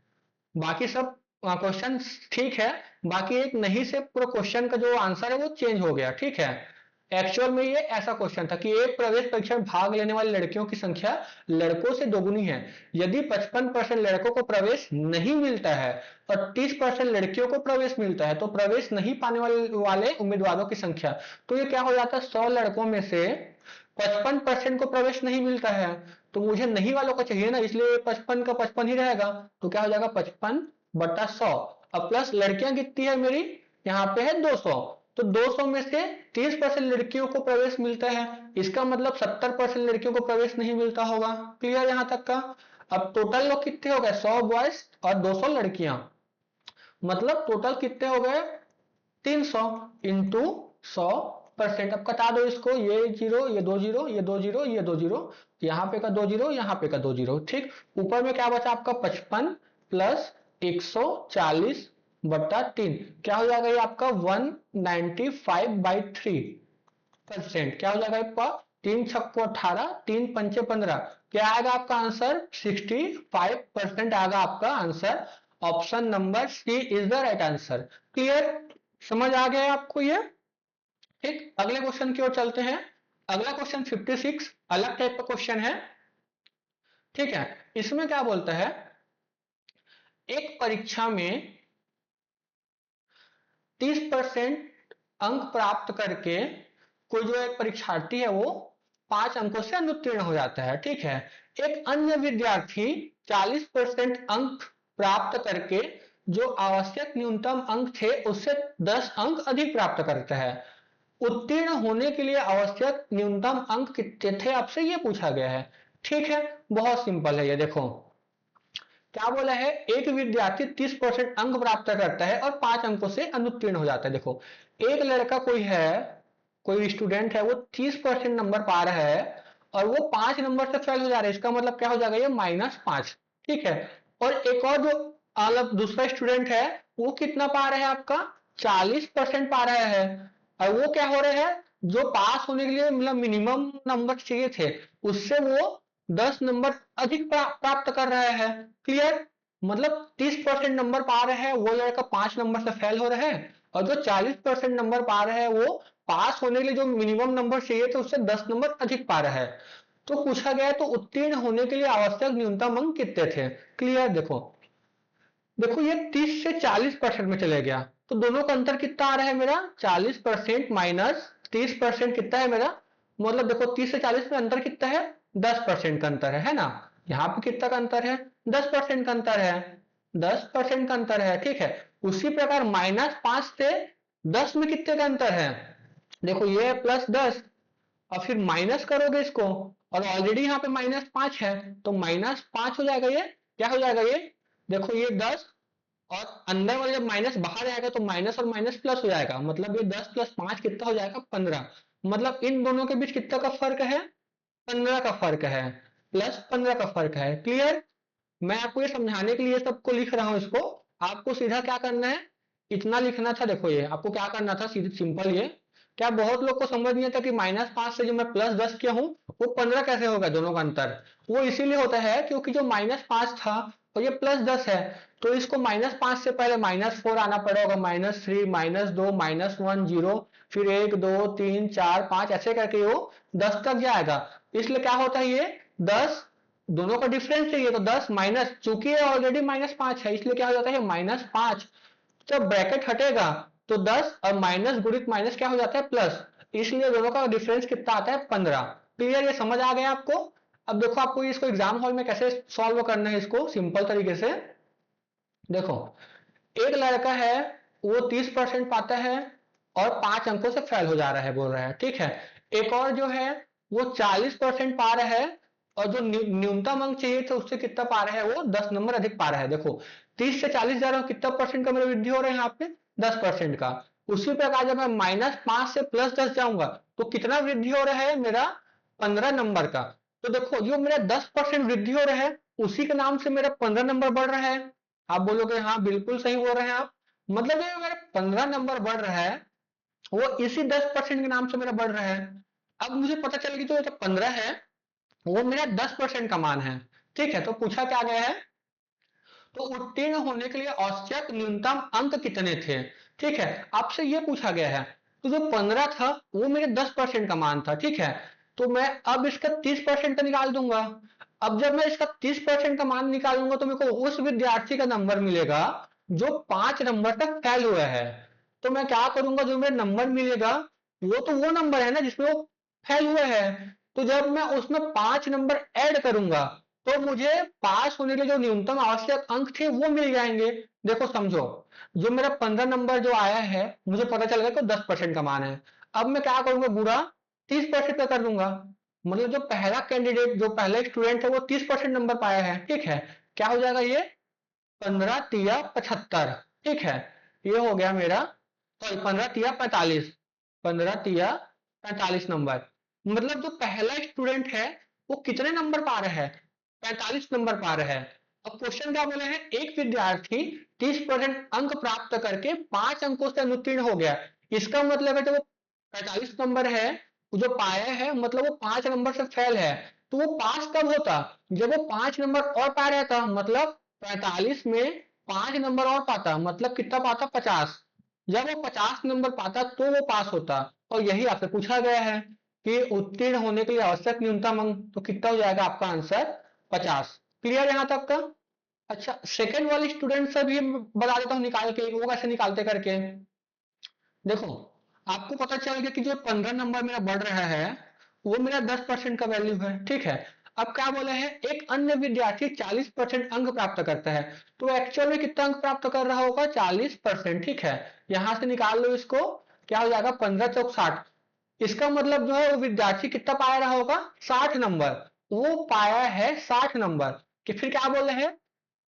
बाकी सब क्वेश्चन ठीक है, बाकी एक नहीं से पूरा क्वेश्चन का जो आंसर है वो चेंज हो गया। ठीक है, एक्चुअल में ये ऐसा क्वेश्चन था कि एक प्रवेश परीक्षा में भाग लेने वाली लड़कियों की संख्या लड़कों से दोगुनी है, यदि 55% लड़कों को प्रवेश नहीं मिलता है और 30% लड़कियों को प्रवेश मिलता है, तो प्रवेश नहीं पाने वाले उम्मीदवारों की संख्या, तो ये क्या हो जाता है 100 लड़कों में से 55% को प्रवेश नहीं मिलता है, तो मुझे नहीं वालों का चाहिए ना, इसलिए 55 का 55 ही रहेगा, तो क्या हो जाएगा 55/100। अब प्लस लड़कियां कितनी है मेरी, यहाँ पे है 200, तो 200 में से 30% लड़कियों को प्रवेश मिलता है, इसका मतलब 70% लड़कियों को प्रवेश नहीं मिलता होगा। क्लियर यहाँ तक का, अब टोटल लोग कितने हो गए 100 बॉयज और 200 लड़कियां, मतलब टोटल कितने हो गए 300 इंटू 100%। अब कटा दो इसको, ये जीरो ये दो जीरो ये दो जीरो ये दो जीरो, यहाँ पे का दो जीरो यहाँ पे का दो जीरो, ठीक, ऊपर में क्या बचा आपका 55 प्लस 140/3, क्या हो जाएगा ये आपका 195/3%, क्या हो जाएगा आपका 3 छक्को 18 3 पंचे 15, क्या आएगा आपका आंसर 65% आएगा आपका answer, option number C is the right answer. Clear, समझ आ गया आपको ये। ठीक, अगले क्वेश्चन की ओर चलते हैं। अगला क्वेश्चन 56 अलग टाइप का क्वेश्चन है। ठीक है, इसमें क्या बोलता है, एक परीक्षा में 30% अंक प्राप्त करके कोई जो एक परीक्षार्थी है वो 5 अंकों से अनुत्तीर्ण हो जाता है। ठीक है, एक अन्य विद्यार्थी 40% अंक प्राप्त करके जो आवश्यक न्यूनतम अंक थे उससे 10 अंक अधिक प्राप्त करता है, उत्तीर्ण होने के लिए आवश्यक न्यूनतम अंक कितने थे आपसे ये पूछा गया है। ठीक है, बहुत सिंपल है ये, देखो क्या बोला है, एक विद्यार्थी 30% अंक प्राप्त करता है और 5 अंकों से अनुत्तीर्ण हो जाता है। देखो एक लड़का कोई है कोई स्टूडेंट है वो 30% नंबर पा रहा है और वो 5 नंबर से फेल हो जा रहा है, इसका मतलब क्या हो जाएगा ये -5। ठीक है। और एक और जो मतलब दूसरा स्टूडेंट है वो कितना पा रहा है आपका 40% पा रहा है, और वो क्या हो रहा है जो पास होने के लिए मतलब मिनिमम नंबर चाहिए थे उससे वो 10 नंबर अधिक प्राप्त कर रहा है। क्लियर? मतलब 30% नंबर पा रहे हैं वो लड़का 5 नंबर से फेल हो रहा है, और जो 40% नंबर पा रहे हैं वो पास होने के लिए जो मिनिमम नंबर चाहिए थे उससे 10 नंबर अधिक पा रहा है। तो पूछा गया है तो उत्तीर्ण होने के लिए आवश्यक न्यूनतम अंक कितने थे। क्लियर? देखो देखो ये 30 से 40% में चले गया, तो दोनों का अंतर कितना आ रहा है मेरा 40% माइनस 30% कितना है मेरा, मतलब देखो 30 से 40 में अंतर कितना है 10% का अंतर है ना। यहाँ पे कितना का अंतर है 10% का अंतर है, 10% का अंतर है। ठीक है। उसी प्रकार -5 से 10 में कितने का अंतर है, देखो ये +10 और फिर माइनस करोगे इसको, और ऑलरेडी यहाँ पे -5 है तो -5 हो जाएगा, ये क्या हो जाएगा ये, देखो ये 10 और अंदर वाले जब माइनस बाहर आएगा तो माइनस और माइनस प्लस हो जाएगा, मतलब ये 10 + 5 कितना हो जाएगा 15। मतलब इन दोनों के बीच कितना का फर्क है 15 का फर्क है, +15 का फर्क है। क्लियर? मैं आपको ये समझाने के लिए सबको लिख रहा हूं इसको, आपको सीधा क्या करना है इतना लिखना था। देखो ये आपको क्या करना था सीधे सिंपल, ये क्या बहुत लोग को समझ नहीं आता कि -5 से जो मैं +10 किया हूँ वो 15 कैसे होगा, दोनों का अंतर वो इसीलिए होता है क्योंकि जो -5 था और ये +10 है, तो इसको -5 से पहले -4 आना पड़ेगा, -3 -2 -1 0, फिर 1 2 3 4 5 ऐसे करके वो 10 तक जाएगा। इसलिए क्या होता है ये 10, दोनों का डिफरेंस चाहिए तो 10 माइनस, चूंकि ये ऑलरेडी -5 है इसलिए क्या हो जाता है -5, जब ब्रैकेट हटेगा तो 10 और माइनस गुणित माइनस क्या हो जाता है प्लस, इसलिए दोनों का डिफरेंस कितना आता है 15। क्लियर? ये समझ आ गया आपको? अब देखो आपको इसको एग्जाम हॉल में कैसे सॉल्व करना है इसको सिंपल तरीके से। देखो एक लड़का है वो 30% पाता है और 5 अंकों से फेल हो जा रहा है बोल रहा है। ठीक है। एक और जो है वो 40% पा रहा है और जो न्यूनतम अंक चाहिए थे उससे कितना पा रहा है वो 10 नंबर अधिक पा रहा है। देखो 30 से 40 जा रहा हूँ कितना परसेंट का मेरा वृद्धि हो रहा है यहाँ पे 10% का। उसी प्रकार जब मैं -5 से +10 जाऊंगा तो कितना वृद्धि हो रहा है मेरा 15 नंबर का। तो देखो जो मेरा 10% वृद्धि हो रहा है उसी के नाम से मेरा 15 नंबर बढ़ रहा है। आप बोलोगे हाँ बिल्कुल सही बोल रहे हैं आप, मतलब ये मेरा 15 नंबर बढ़ रहा है वो इसी 10% के नाम से मेरा बढ़ रहा है। अब मुझे पता चल गया जो 15 है वो मेरा 10% का मान है। ठीक है। तो पूछा क्या गया है, तो उत्तीर्ण होने के लिए औसत न्यूनतम अंक कितने थे। ठीक है। आपसे ये पूछा गया है, तो जो 15 था वो मेरे 10% का मान था। ठीक है। तो मैं अब इसका 30% का निकाल दूंगा। अब जब मैं इसका 30% का मान निकालूंगा तो मेरे को उस विद्यार्थी का नंबर मिलेगा जो 5 नंबर तक फेल हुआ है। तो मैं क्या करूंगा, जो मेरा नंबर मिलेगा वो तो वो नंबर है ना जिसमें वो फेल हुआ है, तो जब मैं उसमें 5 नंबर ऐड करूंगा तो मुझे पास होने के जो न्यूनतम आवश्यक अंक थे वो मिल जाएंगे। देखो समझो, जो मेरा 15 नंबर जो आया है मुझे पता चल गया कि 10% का मान है। अब मैं क्या करूंगा बुरा 30% का कर दूंगा, मतलब जो पहला कैंडिडेट जो पहला स्टूडेंट है वो 30% नंबर पाया है। ठीक है। क्या हो जाएगा ये 15 तिया 75। ठीक है। ये हो गया मेरा, सॉरी 15 तिया 45, 15 तिया 45 नंबर। मतलब जो पहला स्टूडेंट है वो कितने नंबर पा रहा है 45 नंबर पा रहा है। अब क्वेश्चन क्या बोले हैं, एक विद्यार्थी 30% अंक प्राप्त करके 5 अंकों से अनुत्तीर्ण हो गया। इसका मतलब है जो 45 नंबर है वो जो पाया है मतलब वो 5 नंबर से फेल है। तो वो पास कब होता, जब वो 5 नंबर और पा रहा था, मतलब 45 में 5 नंबर और पाता मतलब कितना पाता 50। जब वो 50 नंबर पाता तो वो पास होता। और यही आपसे पूछा गया है कि उत्तीर्ण होने के लिए आवश्यक न्यूनतम अंक तो कितना हो जाएगा आपका आंसर 50। क्लियर यहाँ तक का? अच्छा सेकंड वाले स्टूडेंट से भी बता देता हूँ निकाल के वो कैसे निकालते करके। देखो आपको पता चल गया कि जो 15 नंबर मेरा बढ़ रहा है वो मेरा 10% का वैल्यू है। ठीक है। अब क्या बोला है, एक अन्य विद्यार्थी 40% अंक प्राप्त करता है, तो एक्चुअल में कितना अंक प्राप्त कर रहा होगा 40%। ठीक है। यहां से निकाल लो इसको, क्या हो जाएगा 15 चौक 60। इसका मतलब जो है वो विद्यार्थी कितना पाया रहा होगा 60 नंबर, वो पाया है 60 नंबर। कि फिर क्या बोल रहे हैं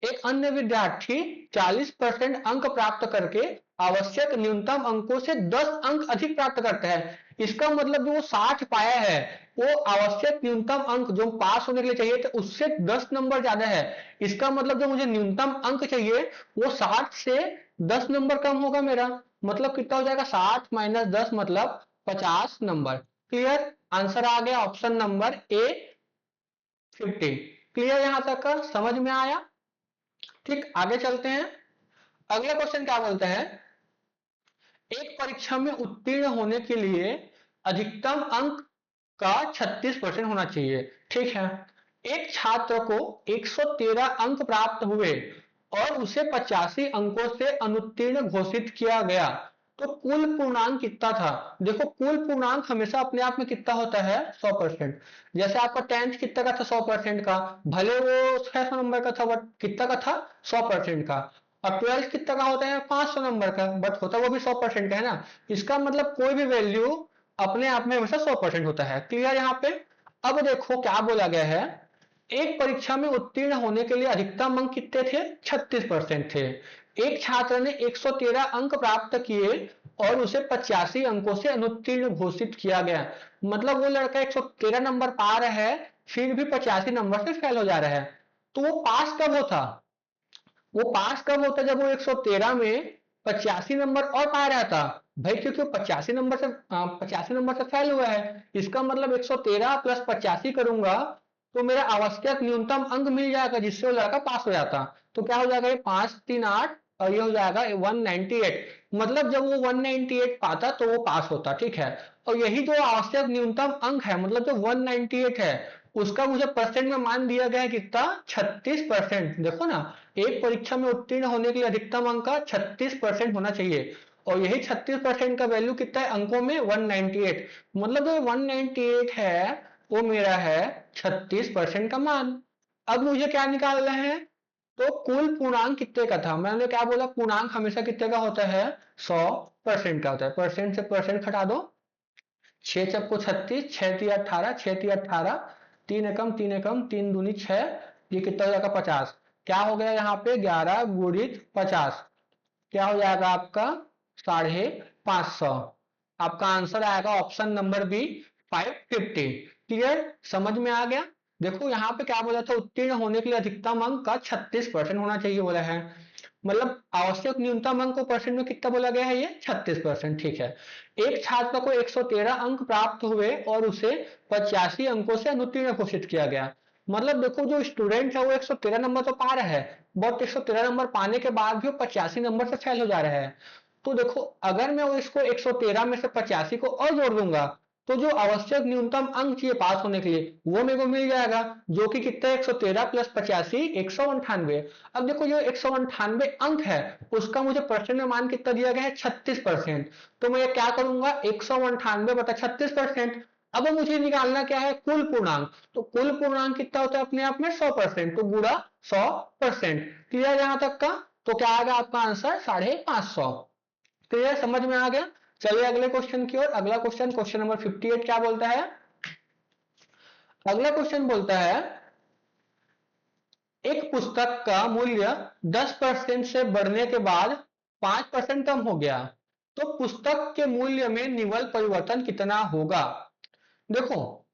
एक अन्य विद्यार्थी 40% अंक प्राप्त करके आवश्यक न्यूनतम अंकों से 10 अंक अधिक प्राप्त करता है। इसका मतलब जो वो 60 पाया है, वो आवश्यक न्यूनतम अंक जो पास होने के लिए चाहिए थे उससे 10 नंबर ज्यादा है। इसका मतलब जो मुझे न्यूनतम अंक चाहिए वो 60 से 10 नंबर कम होगा मेरा। मतलब कितना हो जाएगा, 60 माइनस 10 मतलब 50 नंबर। क्लियर? आंसर आ गया ऑप्शन नंबर ए 50। क्लियर? यहां तक का समझ में आया? ठीक, आगे चलते हैं। अगला क्वेश्चन क्या बोलता है, एक परीक्षा में उत्तीर्ण होने के लिए अधिकतम अंक का 36% होना चाहिए। ठीक है, एक छात्र को 113 अंक प्राप्त हुए और उसे 85 अंकों से अनुत्तीर्ण घोषित किया गया, तो कुल पूर्णांक कितना था? देखो, कुल पूर्णांक हमेशा अपने आप में कितना होता है, 100%। जैसे आपका 10th कितना का था, 100% का, भले वो 600 नंबर का था बट कितना का था, 100% का। और 12th कितना का होता है, 500 नंबर का, बट होता वो भी 100% का है ना। इसका मतलब कोई भी वैल्यू अपने आप में हमेशा 100% होता है। क्लियर यहाँ पे? अब देखो क्या बोला गया है, एक परीक्षा में उत्तीर्ण होने के लिए अधिकतम अंक कितने थे, 36% थे। एक छात्र ने 113 अंक प्राप्त किए और उसे 85 अंकों से अनुत्तीर्ण घोषित किया गया। मतलब वो लड़का 113 नंबर पा रहा है, फिर भी 85 नंबर से फेल हो जा रहा है। तो वो पास कब होता, वो पास कब होता जब वो 113 में 85 नंबर और पा रहा था भाई, क्योंकि वो 85 नंबर से फेल हुआ है। इसका मतलब 113 प्लस 85 करूंगा तो मेरा आवश्यक न्यूनतम अंक मिल जाएगा जिससे वो लड़का पास हो जाता। तो क्या हो जाएगा, ये 538 और ये हो जाएगा 198। मतलब जब वो 198 पाता तो वो पास होता। ठीक है, और यही जो आवश्यक न्यूनतम अंक है, मतलब जो 198 है, उसका मुझे परसेंट में मान दिया गया है कितना, 36%। देखो ना, एक परीक्षा में उत्तीर्ण होने के लिए अधिकतम अंक का 36% होना चाहिए, और यही 36% का वैल्यू कितना है अंकों में, 198। मतलब जो 198 है वो मेरा है 36% का मान। अब मुझे क्या निकालना है, तो कुल पूर्णांक कितने का था। मैंने क्या बोला, पूर्णांक हमेशा कितने का होता है, 100% का होता है। परसेंट से परसेंट घटा दो, 6 चक्को 36, 6 तिया 18, 6 तिया 18, 3 एकम 3 दूनी 6, ये कितना हो जाएगा, 50। क्या हो गया यहाँ पे, 11 गुणित 50, क्या हो जाएगा आपका, 550। आपका आंसर आएगा ऑप्शन नंबर बी 550। क्लियर? समझ में आ गया? देखो यहाँ पे क्या बोला था, उत्तीर्ण होने के लिए अधिकतम अंक का 36% होना चाहिए बोला है। मतलब आवश्यक न्यूनतम अंक को परसेंट में कितना बोला गया है, ये 36%। ठीक है, एक छात्र को 113 अंक प्राप्त हुए और उसे 85 अंकों से अनुत्तीर्ण घोषित किया गया। मतलब देखो, जो स्टूडेंट है वो 113 नंबर तो पा रहा है, बट 113 नंबर पाने के बाद भी वो 85 नंबर से फेल हो जा रहा है। तो देखो, अगर मैं वो इसको 113 में से 85 को और जोड़ दूंगा तो जो आवश्यक न्यूनतम अंक चाहिए पास होने के लिए वो मेरे को मिल जाएगा, जो कि कितना है, 113 प्लस 85, 198। अब देखो, जो 198 अंक है उसका मुझे परसेंट में मान कितना दिया गया है, 36%। तो मैं क्या करूंगा, 198 बटा 36%। अब मुझे निकालना क्या है, कुल पूर्णांक। तो कुल पूर्णांक कितना होता है अपने आप में, 100%, तो गुणा 100%। क्लियर यहां तक का? तो क्या आएगा आपका आंसर, 550। क्लियर? समझ में आ गया? चलिए अगले क्वेश्चन की ओर। अगला क्वेश्चन, क्वेश्चन नंबर 58 क्या बोलता है, अगला क्वेश्चन बोलता है, एक पुस्तक का मूल्य 10% से बढ़ने के बाद 5% कम हो गया, तो पुस्तक के मूल्य में निवल परिवर्तन कितना होगा। देखो,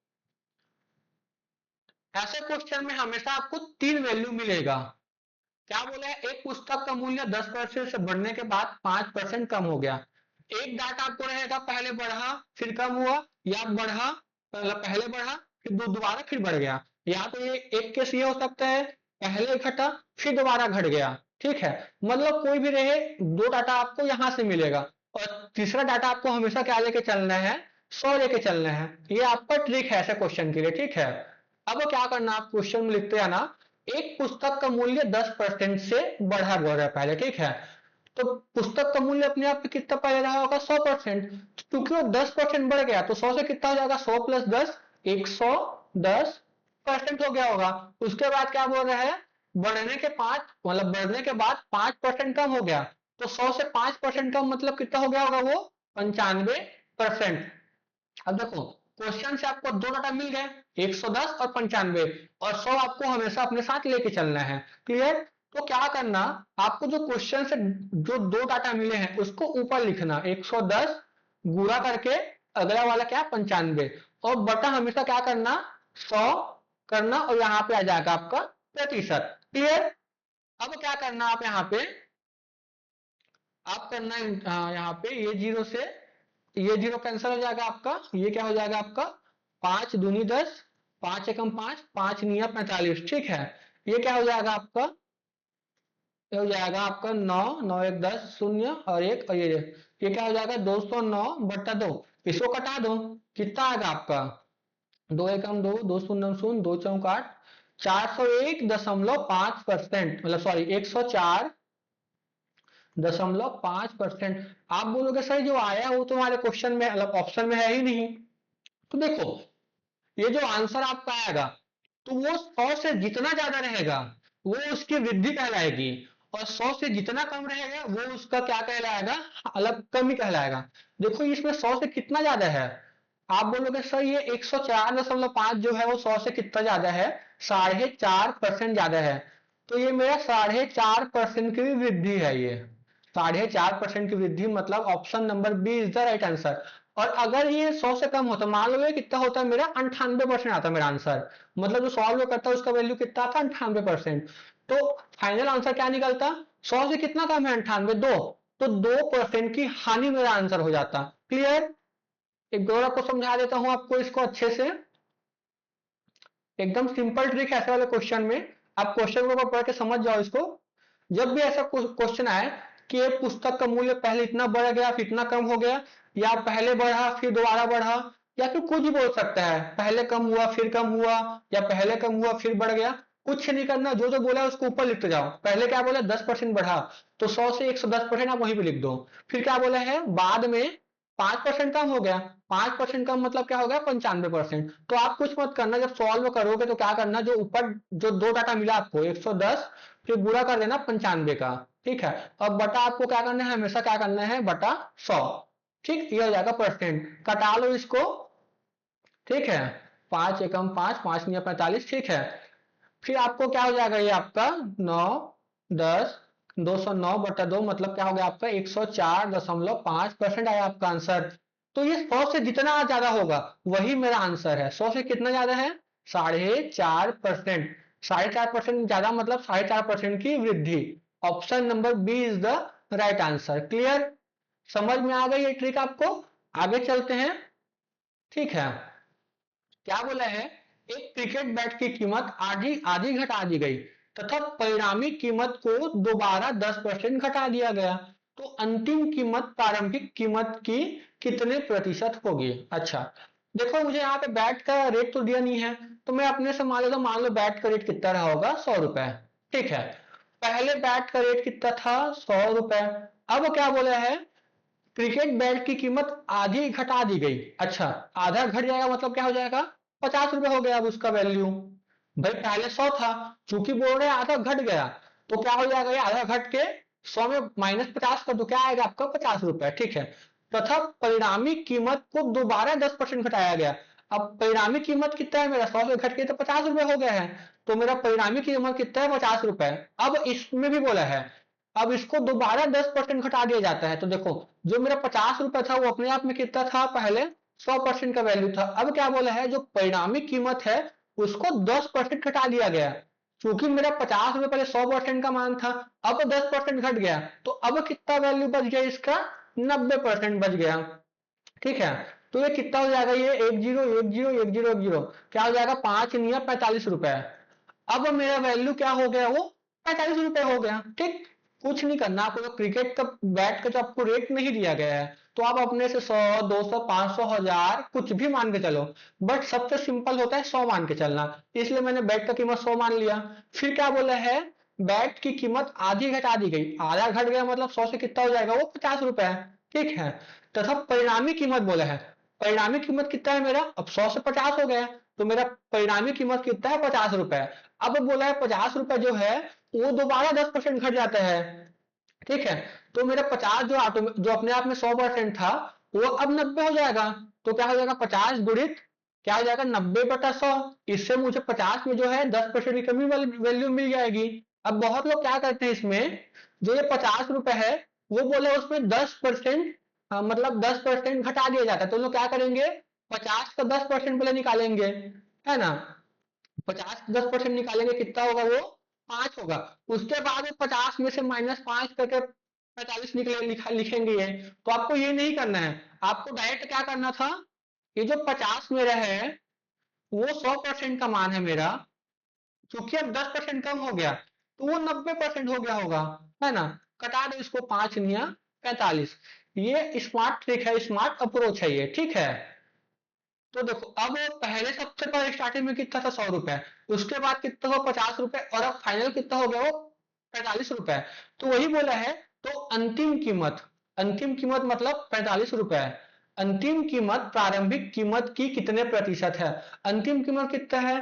ऐसे क्वेश्चन में हमेशा आपको तीन वैल्यू मिलेगा। क्या बोला है, एक पुस्तक का मूल्य 10% से बढ़ने के बाद 5% कम हो गया। एक डाटा आपको रहेगा, पहले बढ़ा फिर कम हुआ, या बढ़ा पहले बढ़ा फिर दोबारा फिर बढ़ गया। या तो ये एक केस ये हो सकता है, पहले घटा फिर दोबारा घट गया। ठीक है, मतलब कोई भी रहे, दो डाटा आपको यहां से मिलेगा, और तीसरा डाटा आपको हमेशा क्या लेके चलना है, 100 लेके चलना है। ये आपका ट्रिक है ऐसे क्वेश्चन के लिए। ठीक है, अब क्या करना, आप क्वेश्चन में लिखते आना, एक पुस्तक का मूल्य 10% से बढ़ा हुआ है पहले। ठीक है, तो पुस्तक का मूल्य अपने आप में कितना पहले रहा होगा, 100%। क्योंकि वो 10% बढ़ गया तो 100 से कितना हो जाएगा, 100 प्लस 10, 110% हो गया होगा। उसके बाद क्या बोल रहा है, बढ़ने के 5 मतलब बढ़ने के बाद 5% कम हो गया, तो 100 से 5% कम मतलब कितना हो गया होगा, वो 95%। अब देखो, क्वेश्चन से आपको दो डाटा मिल गए, 110 और 95, और 100 आपको हमेशा अपने साथ लेके चलना है। क्लियर? तो क्या करना, आपको जो क्वेश्चन से जो दो डाटा मिले हैं उसको ऊपर लिखना, 110 गुणा करके अगला वाला क्या, 95, और बटा हमेशा क्या करना, 100 करना, और यहाँ पे आ जाएगा आपका प्रतिशत। क्लियर। अब क्या करना आप यहाँ पे, आप करना यहाँ पे ये जीरो से ये जीरो कैंसिल हो जाएगा आपका, ये क्या हो जाएगा आपका, 5 दूनी 10, 5 एकम 5, 5 निया 45, ठीक है। ये क्या हो जाएगा आपका, ये हो जाएगा आपका 9, 9 एक 10, शून्य और एक, और ये क्या हो जाएगा, 209 बट्टा 2, इसको कटा दो, कितना आएगा आपका, 2 एकम 2, 2 शून्य शून्य, 2 चौक 8, 401.5%, मतलब सॉरी 104.5%। आप बोलोगे सर जो आया वो तुम्हारे क्वेश्चन में मतलब ऑप्शन में है ही नहीं। तो देखो, ये जो आंसर आपका आएगा तो वो 100 से जितना ज्यादा रहेगा वो उसकी वृद्धि कहलाएगी, और 100 से जितना कम रहेगा वो उसका क्या कहलाएगा, अलग कमी कहलाएगा। देखो इसमें 100 से कितना ज्यादा है, आप बोलोगे सर ये 104.5 जो है वो 100 से कितना ज्यादा है, 4.5% ज्यादा है। तो ये मेरा 4.5% की भी वृद्धि है, ये 4.5% की वृद्धि, मतलब option number B is the right answer. और अगर ये 100 से कम होता, मान लो ये कितना होता है मेरा, 98% आता मेरा आंसर, मतलब जो सॉल्व करता है उसका वैल्यू कितना आता है, 98%। तो फाइनल आंसर क्या निकलता, 100 से कितना कम है, 98, 2, तो 2% की हानि मेरा आंसर हो जाता। क्लियर। एक बार आपको समझा देता हूं आपको इसको अच्छे से, एकदम सिंपल ट्रिक है ऐसे वाले क्वेश्चन में, आप क्वेश्चन को पढ़ के समझ जाओ इसको। जब भी ऐसा क्वेश्चन आए कि ये पुस्तक का मूल्य पहले इतना बढ़ गया फिर इतना कम हो गया, या पहले बढ़ा फिर दोबारा बढ़ा, या फिर कुछ भी बोल सकता है, पहले कम हुआ फिर कम हुआ, या पहले कम हुआ फिर बढ़ गया, कुछ नहीं करना, जो जो बोला है उसको ऊपर लिखते जाओ। पहले क्या बोला, 10% बढ़ा, तो 100 से 110% आप वहीं पे लिख दो। फिर क्या बोला है, बाद में 5% कम हो गया, 5% कम मतलब क्या हो गया, 95%। तो आप कुछ मत करना, जब सॉल्व करोगे तो क्या करना, जो ऊपर जो दो डाटा मिला आपको 110, फिर बुरा कर देना 95 का, ठीक है। अब बटा आपको क्या करना है, हमेशा क्या करना है, बटा 100, ठीक, ये हो जाएगा परसेंट, कटा लो इसको, ठीक है। 5 एकम 5, 5 निया 45, ठीक है। फिर आपको क्या हो जाएगा, ये आपका 9, 10, 209 बटा 2, मतलब क्या हो गया आपका 104.5% आया आपका आंसर। तो ये 100 से जितना ज्यादा होगा वही मेरा आंसर है। 100 से कितना ज्यादा है, 4.5%, 4.5% ज्यादा मतलब 4.5% की वृद्धि। Option number B is the right answer. Clear, समझ में आ गई ये ट्रिक आपको। आगे चलते हैं, ठीक है। क्या बोला है, एक क्रिकेट बैट की कीमत आधी आधी घटा दी गई तथा परिणामी कीमत को दोबारा 10% घटा दिया गया, तो अंतिम कीमत प्रारंभिक कीमत की कितने प्रतिशत होगी। अच्छा, देखो मुझे यहाँ पे बैट का रेट तो दिया नहीं है, तो मैं अपने से मान लेता हूँ, मान लो बैट का रेट कितना रहा होगा, 100 रुपए, ठीक है। पहले बैट का रेट कितना था, 100 रुपए। अब क्या बोला है, क्रिकेट बैट की कीमत आधी घटा दी गई। अच्छा, आधा घट जाएगा मतलब क्या हो जाएगा, 50 रुपए हो गया अब उसका वैल्यू। भाई पहले 100 था, चूंकि बोल रहे हैं आधा घट गया, तो क्या हो जाएगा, ये आधा घट के 100 में -50 कर दो, क्या आएगा आपका 50 रुपए, ठीक है। तथा परिणामी कीमत को दोबारा 10% घटाया गया। अब परिणामी कीमत कितना है मेरा, 100 से घट के तो 50 रुपए हो गया है, तो मेरा परिणामी कीमत कितना है, 50 रुपए। अब इसमें भी बोला है, अब इसको दोबारा 10% घटा दिया जाता है। तो देखो, जो मेरा 50 रुपए था वो अपने आप में कितना था, पहले 100% का वैल्यू था। अब क्या बोला है, जो परिणामी कीमत है उसको 10% घटा दिया गया। क्योंकि मेरा 50 रुपए पहले 100% का मान था, अब 10% घट गया, तो अब कितना वैल्यू बच गया इसका, 90% बच गया, ठीक है। तो ये कितना हो जाएगा, ये 10 10 10 10 क्या हो जाएगा, 5 निया 45 रुपए। अब मेरा वैल्यू क्या हो गया, वो 45 रुपए हो गया, ठीक। कुछ नहीं करना आपको, तो क्रिकेट का बैट का जो आपको रेट नहीं दिया गया है, तो आप अपने से 100, 200, 500, 1000 कुछ भी मान के चलो, बट सबसे सिंपल होता है 100 मान के चलना, इसलिए मैंने बैट का कीमत 100 मान लिया। फिर क्या बोला है, बैट की कीमत आधी घटा दी गई, आधा घट गया मतलब 100 से कितना हो जाएगा, वो 50 रुपए है, ठीक है। तथा परिणामी कीमत बोला है, परिणामी कीमत कितना है मेरा, अब 100 से 50 हो गया, तो मेरा परिणामी कीमत कितना है, 50 रुपए। अब बोला है 50 रुपए जो है वो दोबारा 10% घट जाता है, ठीक है। तो मेरा 50 जो जो अपने आप में 100% था वो अब 90 हो जाएगा। तो क्या हो जाएगा, 50 गुणित क्या हो जाएगा, 90 बटा 100। इससे मुझे 50 में जो है 10% की कमी वाली वैल्यू मिल जाएगी। अब बहुत लोग क्या करते हैं इसमें, जो ये 50 रुपए है वो बोले उसमें 10%, मतलब 10% घटा दिया जाता है, तो लोग क्या करेंगे, 50 का 10% पहले निकालेंगे, है ना। 50 का 10% निकालेंगे, कितना होगा वो, 5 होगा। उसके बाद वो 50 में से -5 करके 45 लिखेंगे ये। तो आपको ये नहीं करना है, आपको डायरेक्ट क्या करना था, ये जो 50 मेरा है वो 100% का मान है मेरा, क्योंकि अब 10% कम हो गया तो वो 90% हो गया होगा, है ना। कटा दो इसको, 5×9 = 45। ये स्मार्ट ट्रिक है, स्मार्ट अप्रोच है ये, ठीक है। तो देखो अब पहले सबसे पहले स्टार्टिंग में कितना था, 100 रुपए, उसके बाद कितना हुआ, 50 रुपए, और अब फाइनल कितना हो गया वो, 45 रुपए। तो वही बोला है, तो अंतिम कीमत मतलब 45 रुपए। अंतिम कीमत प्रारंभिक कीमत की कितने प्रतिशत है, अंतिम कीमत कितना है,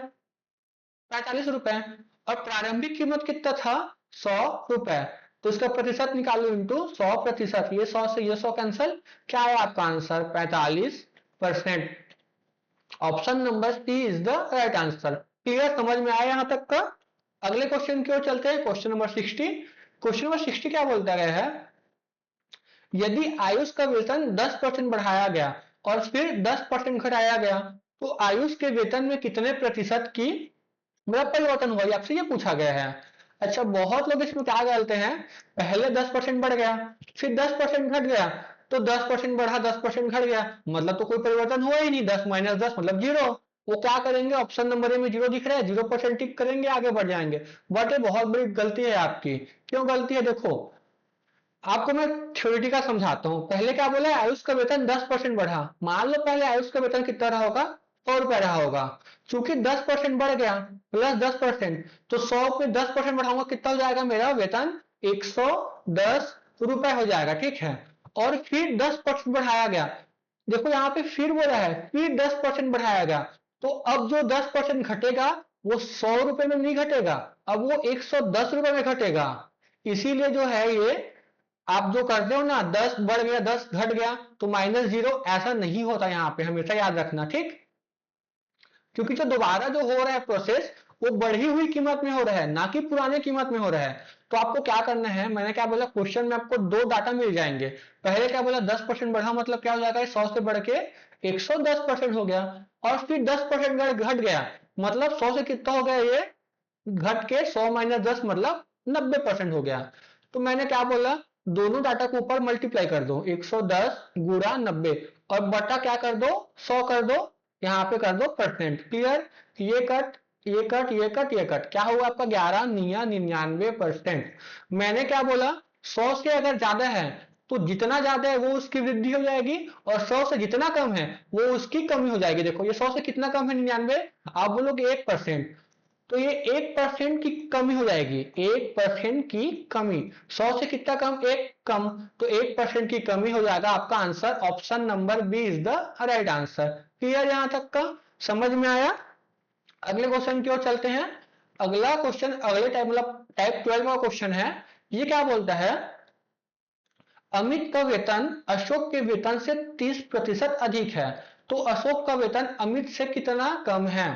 45 रुपए, और प्रारंभिक कीमत कितना था, 100 रुपए। तो इसका प्रतिशत निकालो, इंटू 100%, ये 100 से ये 100 कैंसल, क्या है आपका answer, 45%। Option number C is the right answer. Clear, समझ में आया यहां तक का। अगले क्वेश्चन की ओर चलते हैं, क्वेश्चन नंबर 60। क्वेश्चन नंबर 60 क्या बोलता गया है, यदि आयुष का वेतन 10% बढ़ाया गया और फिर 10% घटाया गया, तो आयुष के वेतन में कितने प्रतिशत की मतलब परिवर्तन हुआ, ये आपसे ये पूछा गया है। अच्छा, बहुत लोग इसमें क्या करते हैं, पहले 10% बढ़ गया, फिर 10% घट गया, तो 10% बढ़ा 10% घट गया, मतलब तो कोई परिवर्तन हुआ ही नहीं, 10 - 10 मतलब 0। वो क्या करेंगे, ऑप्शन नंबर ए में 0 दिख रहा है, 0% टिक करेंगे, आगे बढ़ जाएंगे। बट ये बहुत बड़ी गलती है आपकी। क्यों गलती है, देखो आपको मैं थ्योरिटी का समझाता हूँ। पहले क्या बोला, आयुष का वेतन 10% बढ़ा, मान लो पहले आयुष का वेतन कितना रहा होगा, 100 रुपया रहा होगा। चूंकि 10% बढ़ गया, प्लस 10%, तो 100 पे 10% बढ़ाऊंगा, कितना हो जाएगा मेरा वेतन, 110 रुपए हो जाएगा, ठीक है। और फिर 10% बढ़ाया गया, देखो यहाँ पे फिर बोला है, फिर 10% बढ़ाया गया, तो अब जो 10% घटेगा वो 100 रुपए में नहीं घटेगा, अब वो 110 रुपए में घटेगा। इसीलिए जो है ये, आप जो करते हो ना, 10 बढ़ गया 10 घट गया तो -0, ऐसा नहीं होता यहाँ पे, हमेशा याद रखना, ठीक। क्योंकि जो दोबारा जो हो रहा है प्रोसेस, वो बढ़ी हुई कीमत में हो रहा है, ना कि पुराने कीमत में हो रहा है। तो आपको क्या करना है, मैंने क्या बोला, क्वेश्चन में आपको दो डाटा मिल जाएंगे। पहले क्या बोला, 10% बढ़ा मतलब क्या हो जाएगा, 100 से बढ़ के 110% हो गया, और फिर 10% घट गया, मतलब 100 से कितना हो गया ये, घट के 100 - 10 मतलब 90% हो गया। तो मैंने क्या बोला, दोनों डाटा को ऊपर मल्टीप्लाई कर दो, 110 गुणा 90, और बटा क्या कर दो, 100 कर दो, यहाँ पे कर दो परसेंट। क्लियर, ये कट ये कट ये कट ये कट, क्या हुआ आपका, 11 99%। मैंने क्या बोला, 100 से अगर ज्यादा है तो जितना ज्यादा है वो उसकी वृद्धि हो जाएगी, और 100 से जितना कम है वो उसकी कमी हो जाएगी। देखो ये 100 से कितना कम है, 99, आप बोलोगे 1%, तो ये 1% की कमी हो जाएगी, 1% की कमी, 100 से कितना कम, एक कम, तो 1% की कमी हो जाएगा। आपका answer option number B is the right answer. Clear यहां तक का, समझ में आया। अगले क्वेश्चन की ओर चलते हैं। अगला क्वेश्चन अगले टाइप मतलब टाइप 12 का क्वेश्चन है। ये क्या बोलता है, अमित का वेतन अशोक के वेतन से 30% अधिक है, तो अशोक का वेतन अमित से कितना कम है।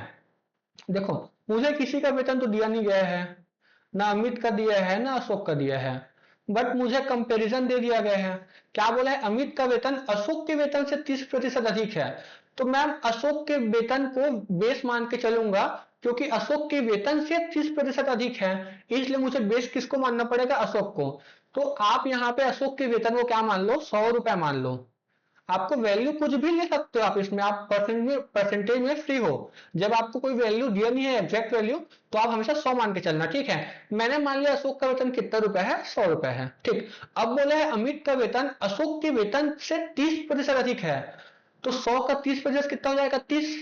देखो, मुझे किसी का वेतन तो दिया नहीं गया है, ना अमित का दिया है ना अशोक का दिया है, बट मुझे कंपैरिजन दे दिया गया है। क्या बोला है, अमित का वेतन अशोक के वेतन से 30% अधिक है, तो मैं अशोक के वेतन को बेस मान के चलूंगा, क्योंकि अशोक के वेतन से 30% अधिक है, इसलिए मुझे बेस किसको मानना पड़ेगा, अशोक को। तो आप यहाँ पे अशोक के वेतन को क्या मान लो, 100 रुपया मान लो। आपको वैल्यू कुछ भी ले सकते हो आप इसमें, आप परसेंटेज में फ्री हो। जब आपको कोई वैल्यू दिया नहीं है एग्जैक्ट वैल्यू, तो आप हमेशा 100 मान के चलना, ठीक है। मैंने मान लिया अशोक का वेतन कितना रुपए है, 100 रुपए है, ठीक। अब बोला है अमित का वेतन अशोक के वेतन से 30% अधिक है, तो 100 का 30% कितना हो जाएगा, 30।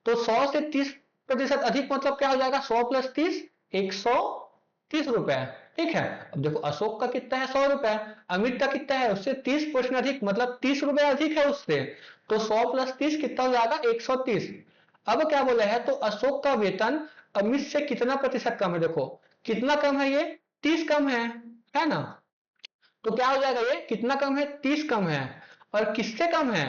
तो 100 से 30% अधिक मतलब क्या हो जाएगा, 100 + 30, 130 रुपए, ठीक है। अब देखो अशोक का कितना है, 100 रुपए, अमित का कितना है, उससे 30% अधिक मतलब 30 रुपए अधिक है उससे, तो 100 + 30 कितना हो जाएगा, 130। अब क्या बोला है, तो अशोक का वेतन अमित से कितना प्रतिशत कम है, देखो कितना कम है, ये 30 कम है ना। तो क्या हो जाएगा, ये कितना कम है, 30 कम है, और किससे कम है,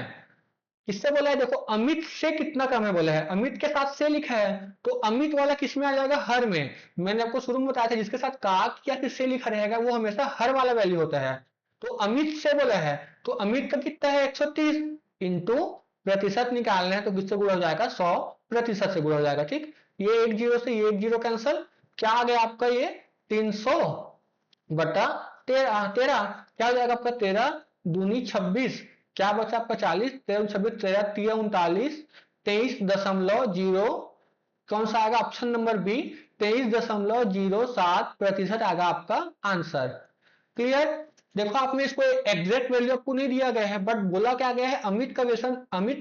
किससे बोला है, देखो अमित से कितना कम है बोला है, अमित के साथ से लिखा है, तो अमित वाला किस में आ जाएगा, हर में। मैंने आपको शुरू में बताया था जिसके साथ का या किससे लिखा रहेगा वो हमेशा हर वाला वैल्यू होता है। तो अमित से बोला है, तो अमित का कितना है 130, इंटू प्रतिशत निकालना है तो किससे गुणा हो जाएगा, 100% से गुणा हो जाएगा। ठीक, ये एक जीरो से ये एक जीरो कैंसल, क्या आ गया आपका ये 300 बटा 13, क्या हो जाएगा आपका 13 दूनी 26, क्या बचा आपका 40, 13 26 13 3 39, 23.0, कौन सा आएगा ऑप्शन नंबर बी, 23.07% आएगा आपका आंसर। क्लियर। देखो आपने इसको एग्जैक्ट वैल्यू आपको नहीं दिया गया है, बट बोला क्या गया है, अमित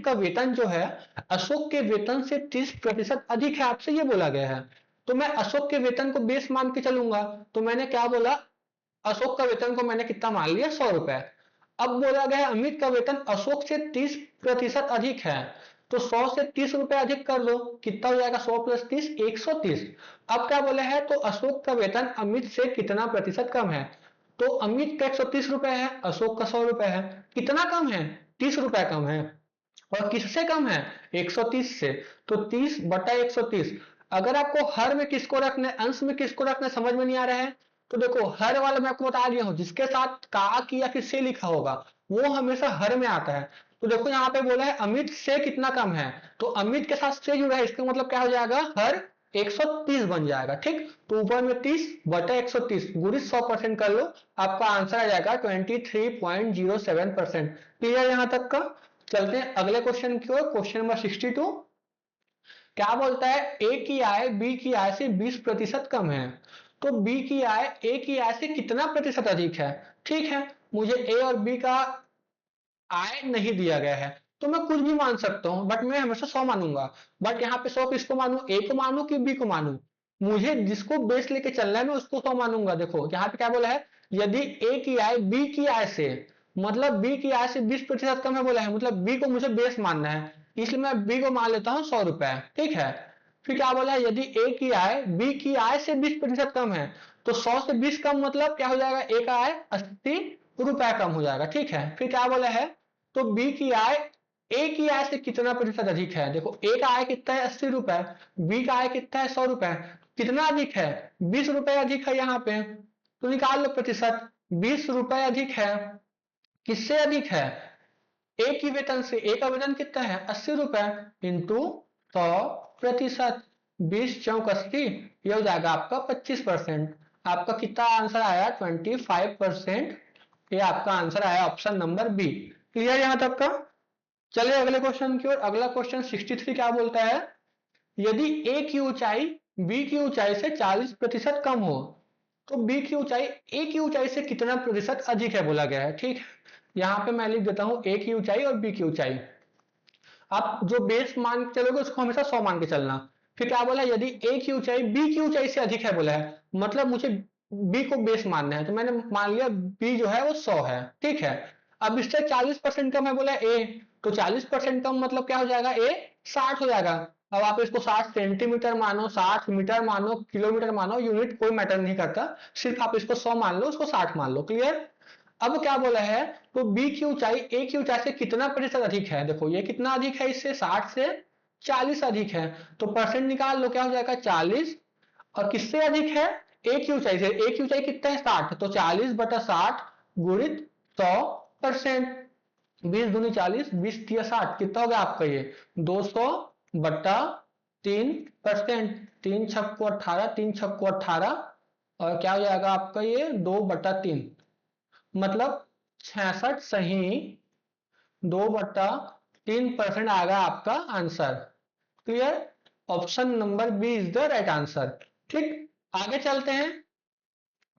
का वेतन जो है अशोक के वेतन से 30% अधिक है, आपसे ये बोला गया है। तो मैं अशोक के वेतन को बेस मान के चलूंगा, तो मैंने क्या बोला, अशोक का वेतन को मैंने कितना मान लिया, 100 रुपए। अब बोला गया है अमित का वेतन अशोक से 30% अधिक है, तो 100 से 30 रुपए अधिक कर दो, कितना हो जाएगा 100 प्लस 30 130। अब क्या बोला है, तो अशोक का वेतन अमित से कितना प्रतिशत कम है, तो अमित का 130 रुपए है, अशोक का 100 रुपए है, कितना कम है, 30 रुपए कम है। और किससे कम है, 130 से, तो 30 बटा 130। अगर आपको हर में किसको रखना है, अंश में किसको रखना है, समझ में नहीं आ रहा है, तो देखो हर वाला मैं आपको बता दिया हूं, जिसके साथ का की या किससे लिखा होगा वो हमेशा हर में आता है। तो देखो यहाँ पे बोला है अमित से कितना कम है, तो अमित के साथ से जुड़ा है, इसका मतलब क्या हो जाएगा, हर 130 बन जाएगा। ठीक, तो ऊपर में 30 बटा 130 गुणित 100% कर लो, आपका आंसर आ जाएगा 23.07%। क्लियर यहां तक का। चलते हैं अगले क्वेश्चन की ओर, क्वेश्चन नंबर 62। क्या बोलता है, ए की आय बी की आय से 20% कम है, तो बी की आय ए की आय से कितना प्रतिशत अधिक है। ठीक है, मुझे ए और बी का आय नहीं दिया गया है, तो मैं कुछ भी मान सकता हूं, बट मैं हमेशा 100 मानूंगा। बट यहाँ पे 100 किसको मानू, ए को मानू कि बी को मानू, मुझे जिसको बेस लेके चलना है मैं उसको 100 मानूंगा। देखो यहाँ पे क्या बोला है, यदि ए की आय बी की आय से, मतलब बी की आय से 20% कम है बोला है, मतलब बी को मुझे बेस मानना है, इसलिए मैं बी को मान लेता हूँ 100 रुपए। ठीक है, फिर क्या बोला है, यदि ए की आय बी की आय से 20% कम है, तो 100 से 20 कम मतलब क्या हो जाएगा, ए का आय 80 रुपए कम हो जाएगा। ठीक है, फिर क्या बोला है, तो बी की आय ए की आय से कितना प्रतिशत अधिक है, देखो ए का आय कितना है 80 रुपए, बी का आय कितना है 100 रुपए, कितना अधिक है 20 रुपए अधिक है यहाँ पे, तो निकाल लो प्रतिशत, 20 रुपए अधिक है, किससे अधिक है, ए की वेतन से, ए का वेतन कितना है 80 रुपए, इंटू 100%, 20 × 80, यह हो जाएगा आपका 25%। आपका कितना आंसर आया 25%, ये आपका आंसर आया ऑप्शन नंबर बी। क्लियर यहां तक का। चलिए अगले क्वेश्चन की ओर, अगला क्वेश्चन 63 क्या बोलता है, यदि ए की ऊंचाई बी की ऊंचाई से 40% कम हो, तो बी की ऊंचाई ए की ऊंचाई से कितना प्रतिशत अधिक है बोला गया है। ठीक, यहां पे मैं लिख देता हूं ए की ऊंचाई और बी की ऊंचाई, आप जो बेस मान के चलोगे उसको हमेशा 100 मान के चलना। फिर क्या बोला, यदि ए की ऊंचाई बी की ऊंचाई से अधिक है बोला है, मतलब मुझे बी को बेस मानना है, तो मैंने मान लिया बी जो है वो 100 है। ठीक है, अब इससे 40% कम है बोला ए, तो 40% कम मतलब क्या हो जाएगा, ए 60 हो जाएगा। अब आप इसको 60 सेंटीमीटर मानो, 60 मीटर मानो, किलोमीटर मानो, यूनिट कोई मैटर नहीं करता, सिर्फ आप इसको 100 मान लो, उसको 60 मान लो। क्लियर। अब क्या बोला है, तो बी की ऊंचाई ए की ऊंचाई से कितना प्रतिशत अधिक है, देखो ये कितना अधिक है, इससे 60 से 40 अधिक है, तो परसेंट निकाल लो, क्या हो जाएगा 40। और किससे अधिक है, ए की ऊंचाई से, ए की ऊंचाई कितना है 60, तो 40/60 गुणित 100%, 20 दूनी 40, 20 × 60 कितना हो गया आपका ये 200/3%, 3 × 6 = 18, 3 × 6 = 18, और क्या हो जाएगा आपका ये 2/3, मतलब 66 सही 2/3% आएगा आपका answer. Clear, option number B is the right answer. ठीक, आगे चलते हैं।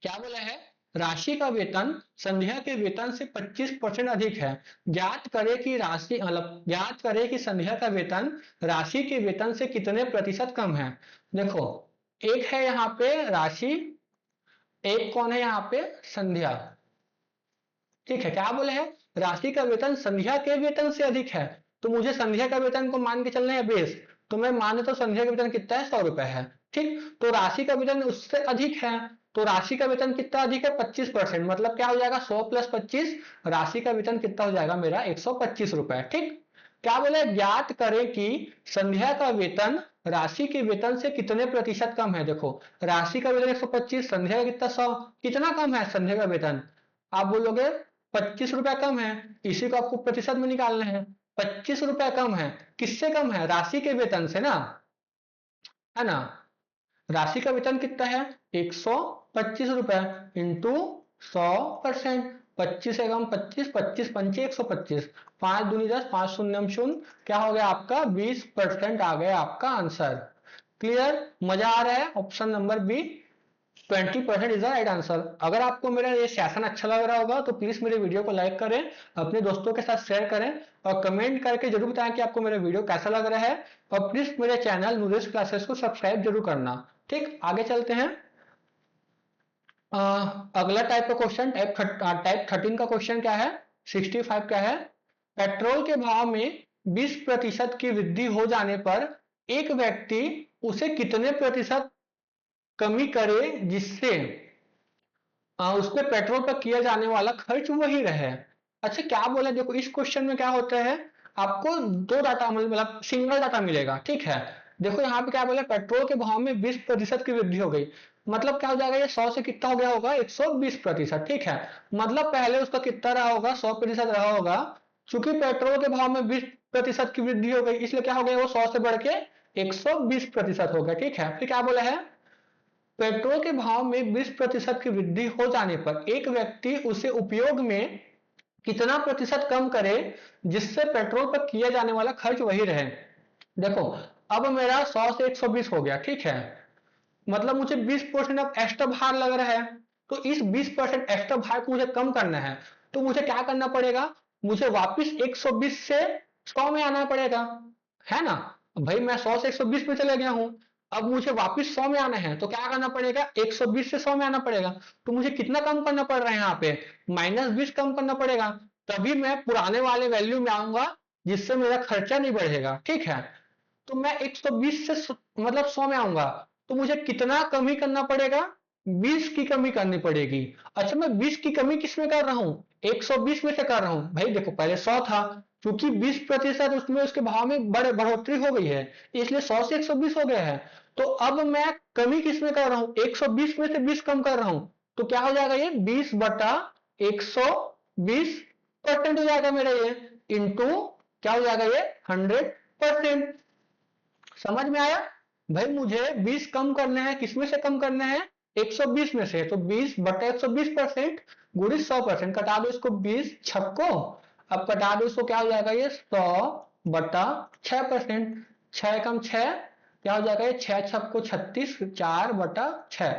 क्या बोला है, राशि का वेतन संध्या के वेतन से 25% अधिक है, ज्ञात करें कि राशि, मतलब ज्ञात करें कि संध्या का वेतन राशि के वेतन से कितने प्रतिशत कम है। देखो एक है यहाँ पे राशि, एक कौन है यहाँ पे, संध्या। ठीक है, क्या बोले हैं, राशि का वेतन संध्या के वेतन से अधिक है, तो मुझे संध्या का वेतन को मान के चलना है बेस, तो मैं माने तो संध्या का वेतन कितना है 100 रुपए है। ठीक, तो राशि का वेतन उससे अधिक है, तो राशि का वेतन कितना अधिक है 25%, मतलब क्या हो जाएगा 100 + 25, राशि का वेतन कितना हो जाएगा मेरा 125 रुपए। ठीक, क्या बोले, ज्ञात करें कि संध्या का वेतन राशि के वेतन से कितने प्रतिशत कम है। देखो राशि का वेतन 125, संध्या का कितना 100, कितना कम है संध्या का वेतन। आप बोलोगे 25 रुपया कम है, इसी को आपको प्रतिशत में निकालना है। 25 रुपया कम है, किससे कम है, राशि के वेतन से ना, है ना। राशि का वेतन कितना है 125 रुपए इंटू 100%। 25 से कम 25, 25 पंचे 125, 5 दूनी 10, 5 शून्य शून्य, क्या हो गया आपका 20% आ गया आपका आंसर। क्लियर, मजा आ रहा है। Option number B 20% is the right answer. अगर आपको मेरा ये सेशन अच्छा लग रहा होगा तो प्लीज मेरे वीडियो को लाइक करें, अपने दोस्तों के साथ शेयर करें और कमेंट करके जरूर बताएं कि आपको मेरा वीडियो कैसा लग रहा है। और प्लीज मेरे चैनल नूरेश क्लासेस को सब्सक्राइब जरूर करना। ठीक, आगे चलते हैं। अगला टाइप का क्वेश्चन, टाइप 13 का क्वेश्चन क्या है, 65 क्या है, पेट्रोल के भाव में 20% की वृद्धि हो जाने पर एक व्यक्ति उसे कितने प्रतिशत कमी करे जिससे उस पे पेट्रोल पर किया जाने वाला खर्च वही रहे। अच्छा क्या बोला, देखो इस क्वेश्चन में क्या होता है, आपको दो डाटा मतलब सिंगल डाटा मिलेगा, ठीक है। देखो यहाँ पे क्या बोला, पेट्रोल के भाव में 20% की वृद्धि हो गई, मतलब क्या हो जाएगा, ये 100 से कितना हो गया होगा 120%, ठीक है। मतलब पहले उसका कितना रहा होगा, 100% रहा होगा। चूंकि पेट्रोल के भाव में 20% की वृद्धि हो गई, इसलिए क्या हो गया, वो 100 से बढ़ के 120% हो गया, ठीक है। फिर क्या बोला है, पेट्रोल के भाव में 20% की वृद्धि हो जाने पर एक व्यक्ति उसे उपयोग में कितना प्रतिशत कम करे जिससे पेट्रोल पर किया जाने वाला खर्च वही रहे। देखो अब मेरा 100 से 120 हो गया, ठीक है। मतलब मुझे 20% अब एक्स्ट्रा भार लग रहा है, तो इस 20% एक्स्ट्रा भार को मुझे कम करना है, तो मुझे क्या करना पड़ेगा, मुझे वापस 120 से 100 में आना पड़ेगा, है ना। भाई मैं 100 से 120 में चले गया हूं, अब मुझे वापस 100 में आना है, तो क्या करना पड़ेगा, 120 से 100 में आना पड़ेगा। तो मुझे कितना कम करना पड़ रहा है यहाँ पे, -20 कम करना पड़ेगा, तभी मैं पुराने वाले वैल्यू में आऊंगा जिससे मेरा खर्चा नहीं बढ़ेगा, ठीक है। तो मैं 120 से मतलब 100 में आऊंगा, तो मुझे कितना कमी करना पड़ेगा, 20 की कमी करनी पड़ेगी। अच्छा मैं 20 की कमी किस में कर रहा हूं, 120 में से कर रहा हूं। भाई देखो पहले 100 था, क्योंकि 20% उसमें उसके भाव में बढ़ोतरी हो गई है, इसलिए 100 से 120 हो गया है। तो अब मैं कमी किस में कर रहा हूं, 120 में से 20 कम कर रहा हूं, तो क्या हो जाएगा, ये 20 बटा 120% हो जाएगा मेरा ये, इंटू क्या हो जाएगा ये 100%। समझ में आया। भाई मुझे 20 कम करने हैं, किसमें से कम करने हैं, 120 में से, तो 20 बटा 120% गुणित 100%, कटा दो इसको 20 छक्को, अब कटा दो इसको, क्या हो जाएगा ये 100 बटा 6%, 6 कम 6, क्या हो जाएगा ये 6 छक्को 36, 4 बटा 6।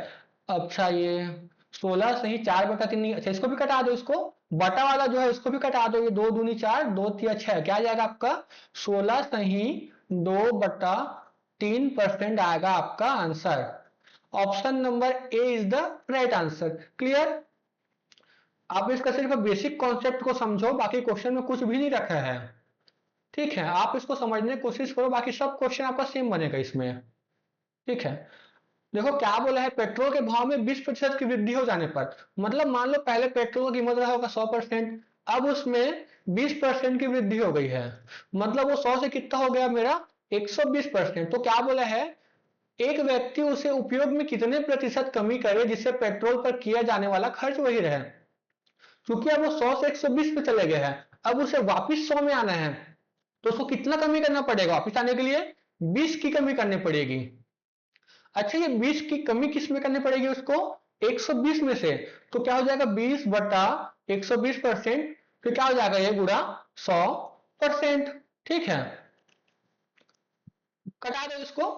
अच्छा ये 16 से ही 4 बटा 3, अच्छा इसको भी कटा दो, इसको बटा वाला जो है इसको भी कटा दो, ये 2 दूनी 4, 2 तिया 6, क्या आ जाएगा आपका 16 सही 2/3% आएगा आपका answer. Option number A is the right answer. Clear, आप इसका सिर्फ बेसिक कॉन्सेप्ट को समझो, बाकी क्वेश्चन में कुछ भी नहीं रखा है, ठीक है। आप इसको समझने की कोशिश करो, बाकी सब क्वेश्चन आपका सेम बनेगा इसमें, ठीक है। देखो क्या बोला है, पेट्रोल के भाव में 20% की वृद्धि हो जाने पर, मतलब मान लो पहले पेट्रोल की कीमत रहा होगा 100%, अब उसमें 20% की वृद्धि हो गई है, मतलब वो 100 से कितना हो गया मेरा 120%। तो क्या बोला है, एक व्यक्ति उसे उपयोग में कितने प्रतिशत कमी करे जिससे पेट्रोल पर किया जाने वाला खर्च वही रहे। क्योंकि अब वो 100 से 120 पे चले गए हैं, अब उसे वापिस 100 में आना है, तो उसको कितना कमी करना पड़ेगा, वापिस आने के लिए 20 की कमी करनी पड़ेगी। अच्छा ये 20 की कमी किस में करनी पड़ेगी उसको, 120 में से, तो क्या हो जाएगा 20 बटा 120%, फिर क्या हो जाएगा ये गुणा 100%, ठीक है। कटा दो इसको,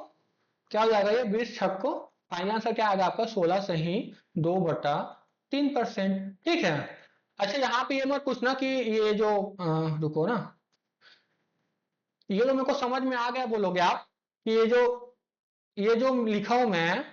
क्या हो जाएगा ये 20 छक्को, फाइनल आंसर क्या आएगा आपका 16 सही 2/3%, ठीक है। अच्छा यहाँ पे ये मत पूछना कि ये जो रुको ना, ये तो मेरे को समझ में आ गया बोलोगे आप कि ये जो लिखा हूं मैं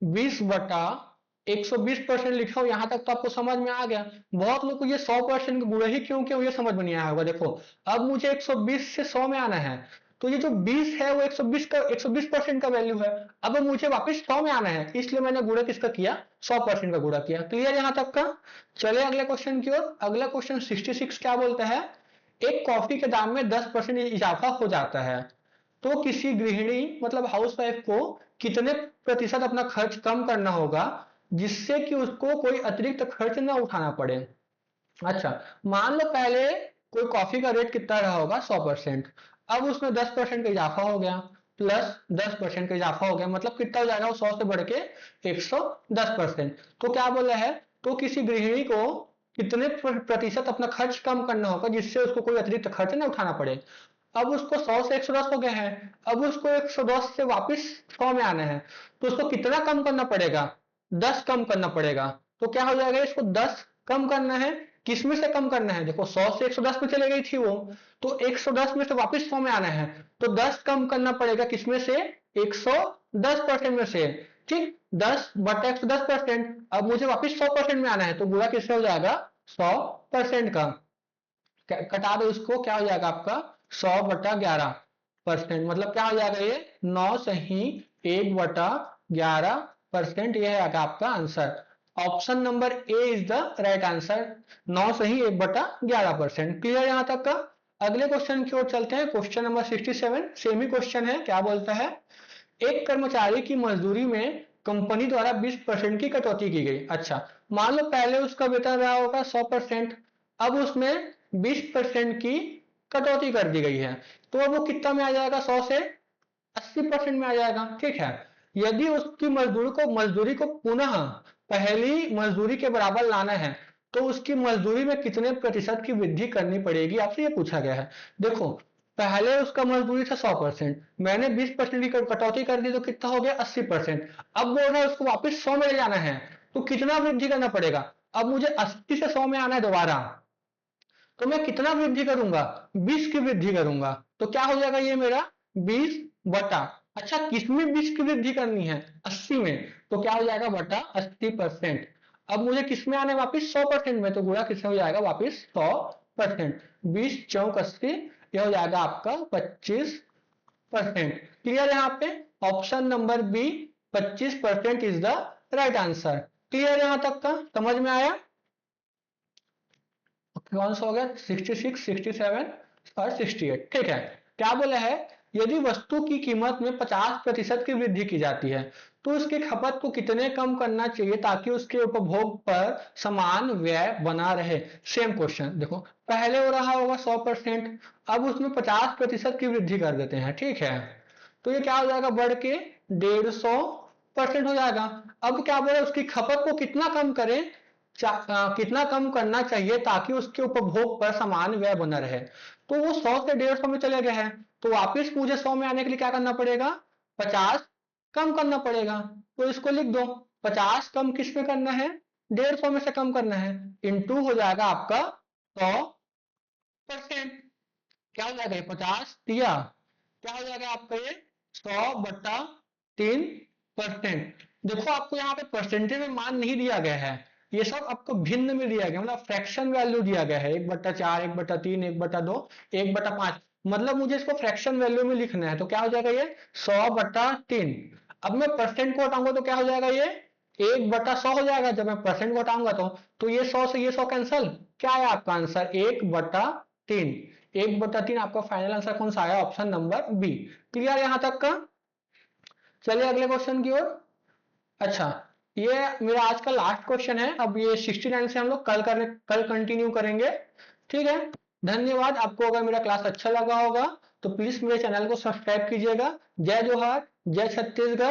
20/120% लिखा हूं, यहां तक तो आपको समझ में आ गया। बहुत लोग को ये 100% गुणा ही क्यों क्यों ये समझ में नहीं आया होगा। देखो अब मुझे 120 से 100 में आना है, तो ये जो 20 है वो 120% का वैल्यू है, अब मुझे वापस 100 में आना है, इसलिए मैंने गुणा किसका किया 100% का गुणा किया। क्लियर यहां तक का। चले अगले क्वेश्चन की ओर। अगला क्वेश्चन 66 क्या बोलता है, एक कॉफी के दाम में 10% इजाफा हो जाता है, तो किसी गृहिणी मतलब हाउसवाइफ को कितने प्रतिशत अपना खर्च कम करना होगा जिससे कि उसको कोई अतिरिक्त खर्च ना उठाना पड़े। अच्छा, मान लो पहले कोई कॉफी का रेट कितना रहा होगा 100%, अब उसमें 10% का इजाफा हो गया, प्लस 10% का इजाफा हो गया, मतलब कितना हो जाएगा वो 100 से बढ़ के 110%। तो क्या बोला है, तो किसी गृहिणी को कितने प्रतिशत अपना खर्च कम करना होगा जिससे उसको कोई अतिरिक्त खर्च ना उठाना पड़े। अब उसको 100 से 110 हो गया है, अब उसको 110 से वापस 100 में आना है, तो उसको कितना कम करना पड़ेगा, 10 कम करना पड़ेगा। तो क्या हो जाएगा, इसको 10 कम करना है, किसमें से कम करना है, देखो 100 से 110 में चले गई थी वो, तो 110 में से वापस 100 में आना है, तो 10 कम करना पड़ेगा किसमें से, 110% में से। ठीक, 10 बटा 110%, अब मुझे वापस 100% में आना है, तो गुणा किससे हो जाएगा, 100% का, कटा दो इसको, क्या हो जाएगा आपका 100/11%, मतलब क्या हो जाएगा ये 9 सही 1/11%, ये है आपका answer. Option number A is the right answer, 9 सही 1/11%। क्लियर यहां तक का। अगले क्वेश्चन की ओर चलते हैं, क्वेश्चन नंबर 67, सेमी क्वेश्चन है। क्या बोलता है, एक कर्मचारी की मजदूरी में कंपनी द्वारा 20% की कटौती की गई। अच्छा, मान लो पहले उसका वेतन रहा होगा 100%, अब उसमें 20% की कटौती कर दी गई है, तो अब वो कितना में आ जाएगा, 100 से 80% में आ जाएगा। ठीक है, यदि उसकी मजदूरी को पुनः पहली मजदूरी के बराबर लाना है, तो उसकी मजदूरी में कितने प्रतिशत की वृद्धि करनी पड़ेगी, आपसे ये पूछा गया है। देखो, पहले उसका मजदूरी था 100%, मैंने 20% की कटौती कर दी तो कितना हो गया 80%, अब बोल रहा है उसको वापस 100 में ले जाना है, तो कितना वृद्धि करना पड़ेगा। अब मुझे 80 से 100 में आना है दोबारा, तो मैं कितना वृद्धि करूंगा, 20 की वृद्धि करूंगा, तो क्या हो जाएगा ये मेरा 20 बटा, अच्छा किसमें 20 की वृद्धि करनी है, 80 में, तो क्या हो जाएगा बटा 80%। अब मुझे किसमें आना है वापिस 100% में, तो गुणा किसमें हो जाएगा वापिस 100%, 20 चौक 80, यह हो जाएगा आपका 25%। क्लियर है यहाँ पे, option number B 25% is the right answer. Clear यहां तक का, समझ में आया। कौन सा हो गया 66, 67 और 68। ठीक है, क्या बोला है, यदि वस्तु की कीमत में 50% की वृद्धि की जाती है, तो उसकी खपत को कितने कम करना चाहिए ताकि उसके उपभोग पर समान व्यय बना रहे। सेम क्वेश्चन, देखो पहले हो रहा होगा 100%, अब उसमें 50% की वृद्धि कर देते हैं। ठीक है, तो ये क्या हो जाएगा, बढ़ के 150% हो जाएगा। अब क्या बोले, उसकी खपत को कितना कम करें, कितना कम करना चाहिए ताकि उसके उपभोग पर समान व्यय बना रहे। तो वो 100 से 150 में चले गए हैं, तो वापस मुझे 100 में आने के लिए क्या करना पड़ेगा, 50 कम करना पड़ेगा। तो इसको लिख दो, 50 कम किस में करना है, 150 में से कम करना है, इंटू हो जाएगा आपका 100%। क्या हो जाएगा, 50 दिया, क्या हो जाएगा आपका ये 100/3%। देखो आपको यहाँ पे परसेंटेज में मान नहीं दिया गया है, ये सब आपको भिन्न में दिया गया, मतलब फ्रैक्शन वैल्यू दिया गया है, 1/4, 1/3, 1/2, 1/5, मतलब मुझे इसको फ्रैक्शन वैल्यू में लिखना है, तो क्या हो जाएगा ये 100/3। अब मैं परसेंट को हटाऊंगा तो क्या हो जाएगा, ये 1/100 हो जाएगा, जब मैं परसेंट को हटाऊंगा तो ये 100 से ये 100 कैंसल, क्या है आपका आंसर 1/3। 1/3 आपका फाइनल आंसर कौन सा आया, ऑप्शन नंबर बी। क्लियर यहां तक का। चलिए अगले क्वेश्चन की ओर। अच्छा, ये मेरा आज का लास्ट क्वेश्चन है, अब ये 69 से हम लोग कल कंटिन्यू करेंगे। ठीक है, धन्यवाद। आपको अगर मेरा क्लास अच्छा लगा होगा तो प्लीज मेरे चैनल को सब्सक्राइब कीजिएगा। जय जोहार, जय छत्तीसगढ़।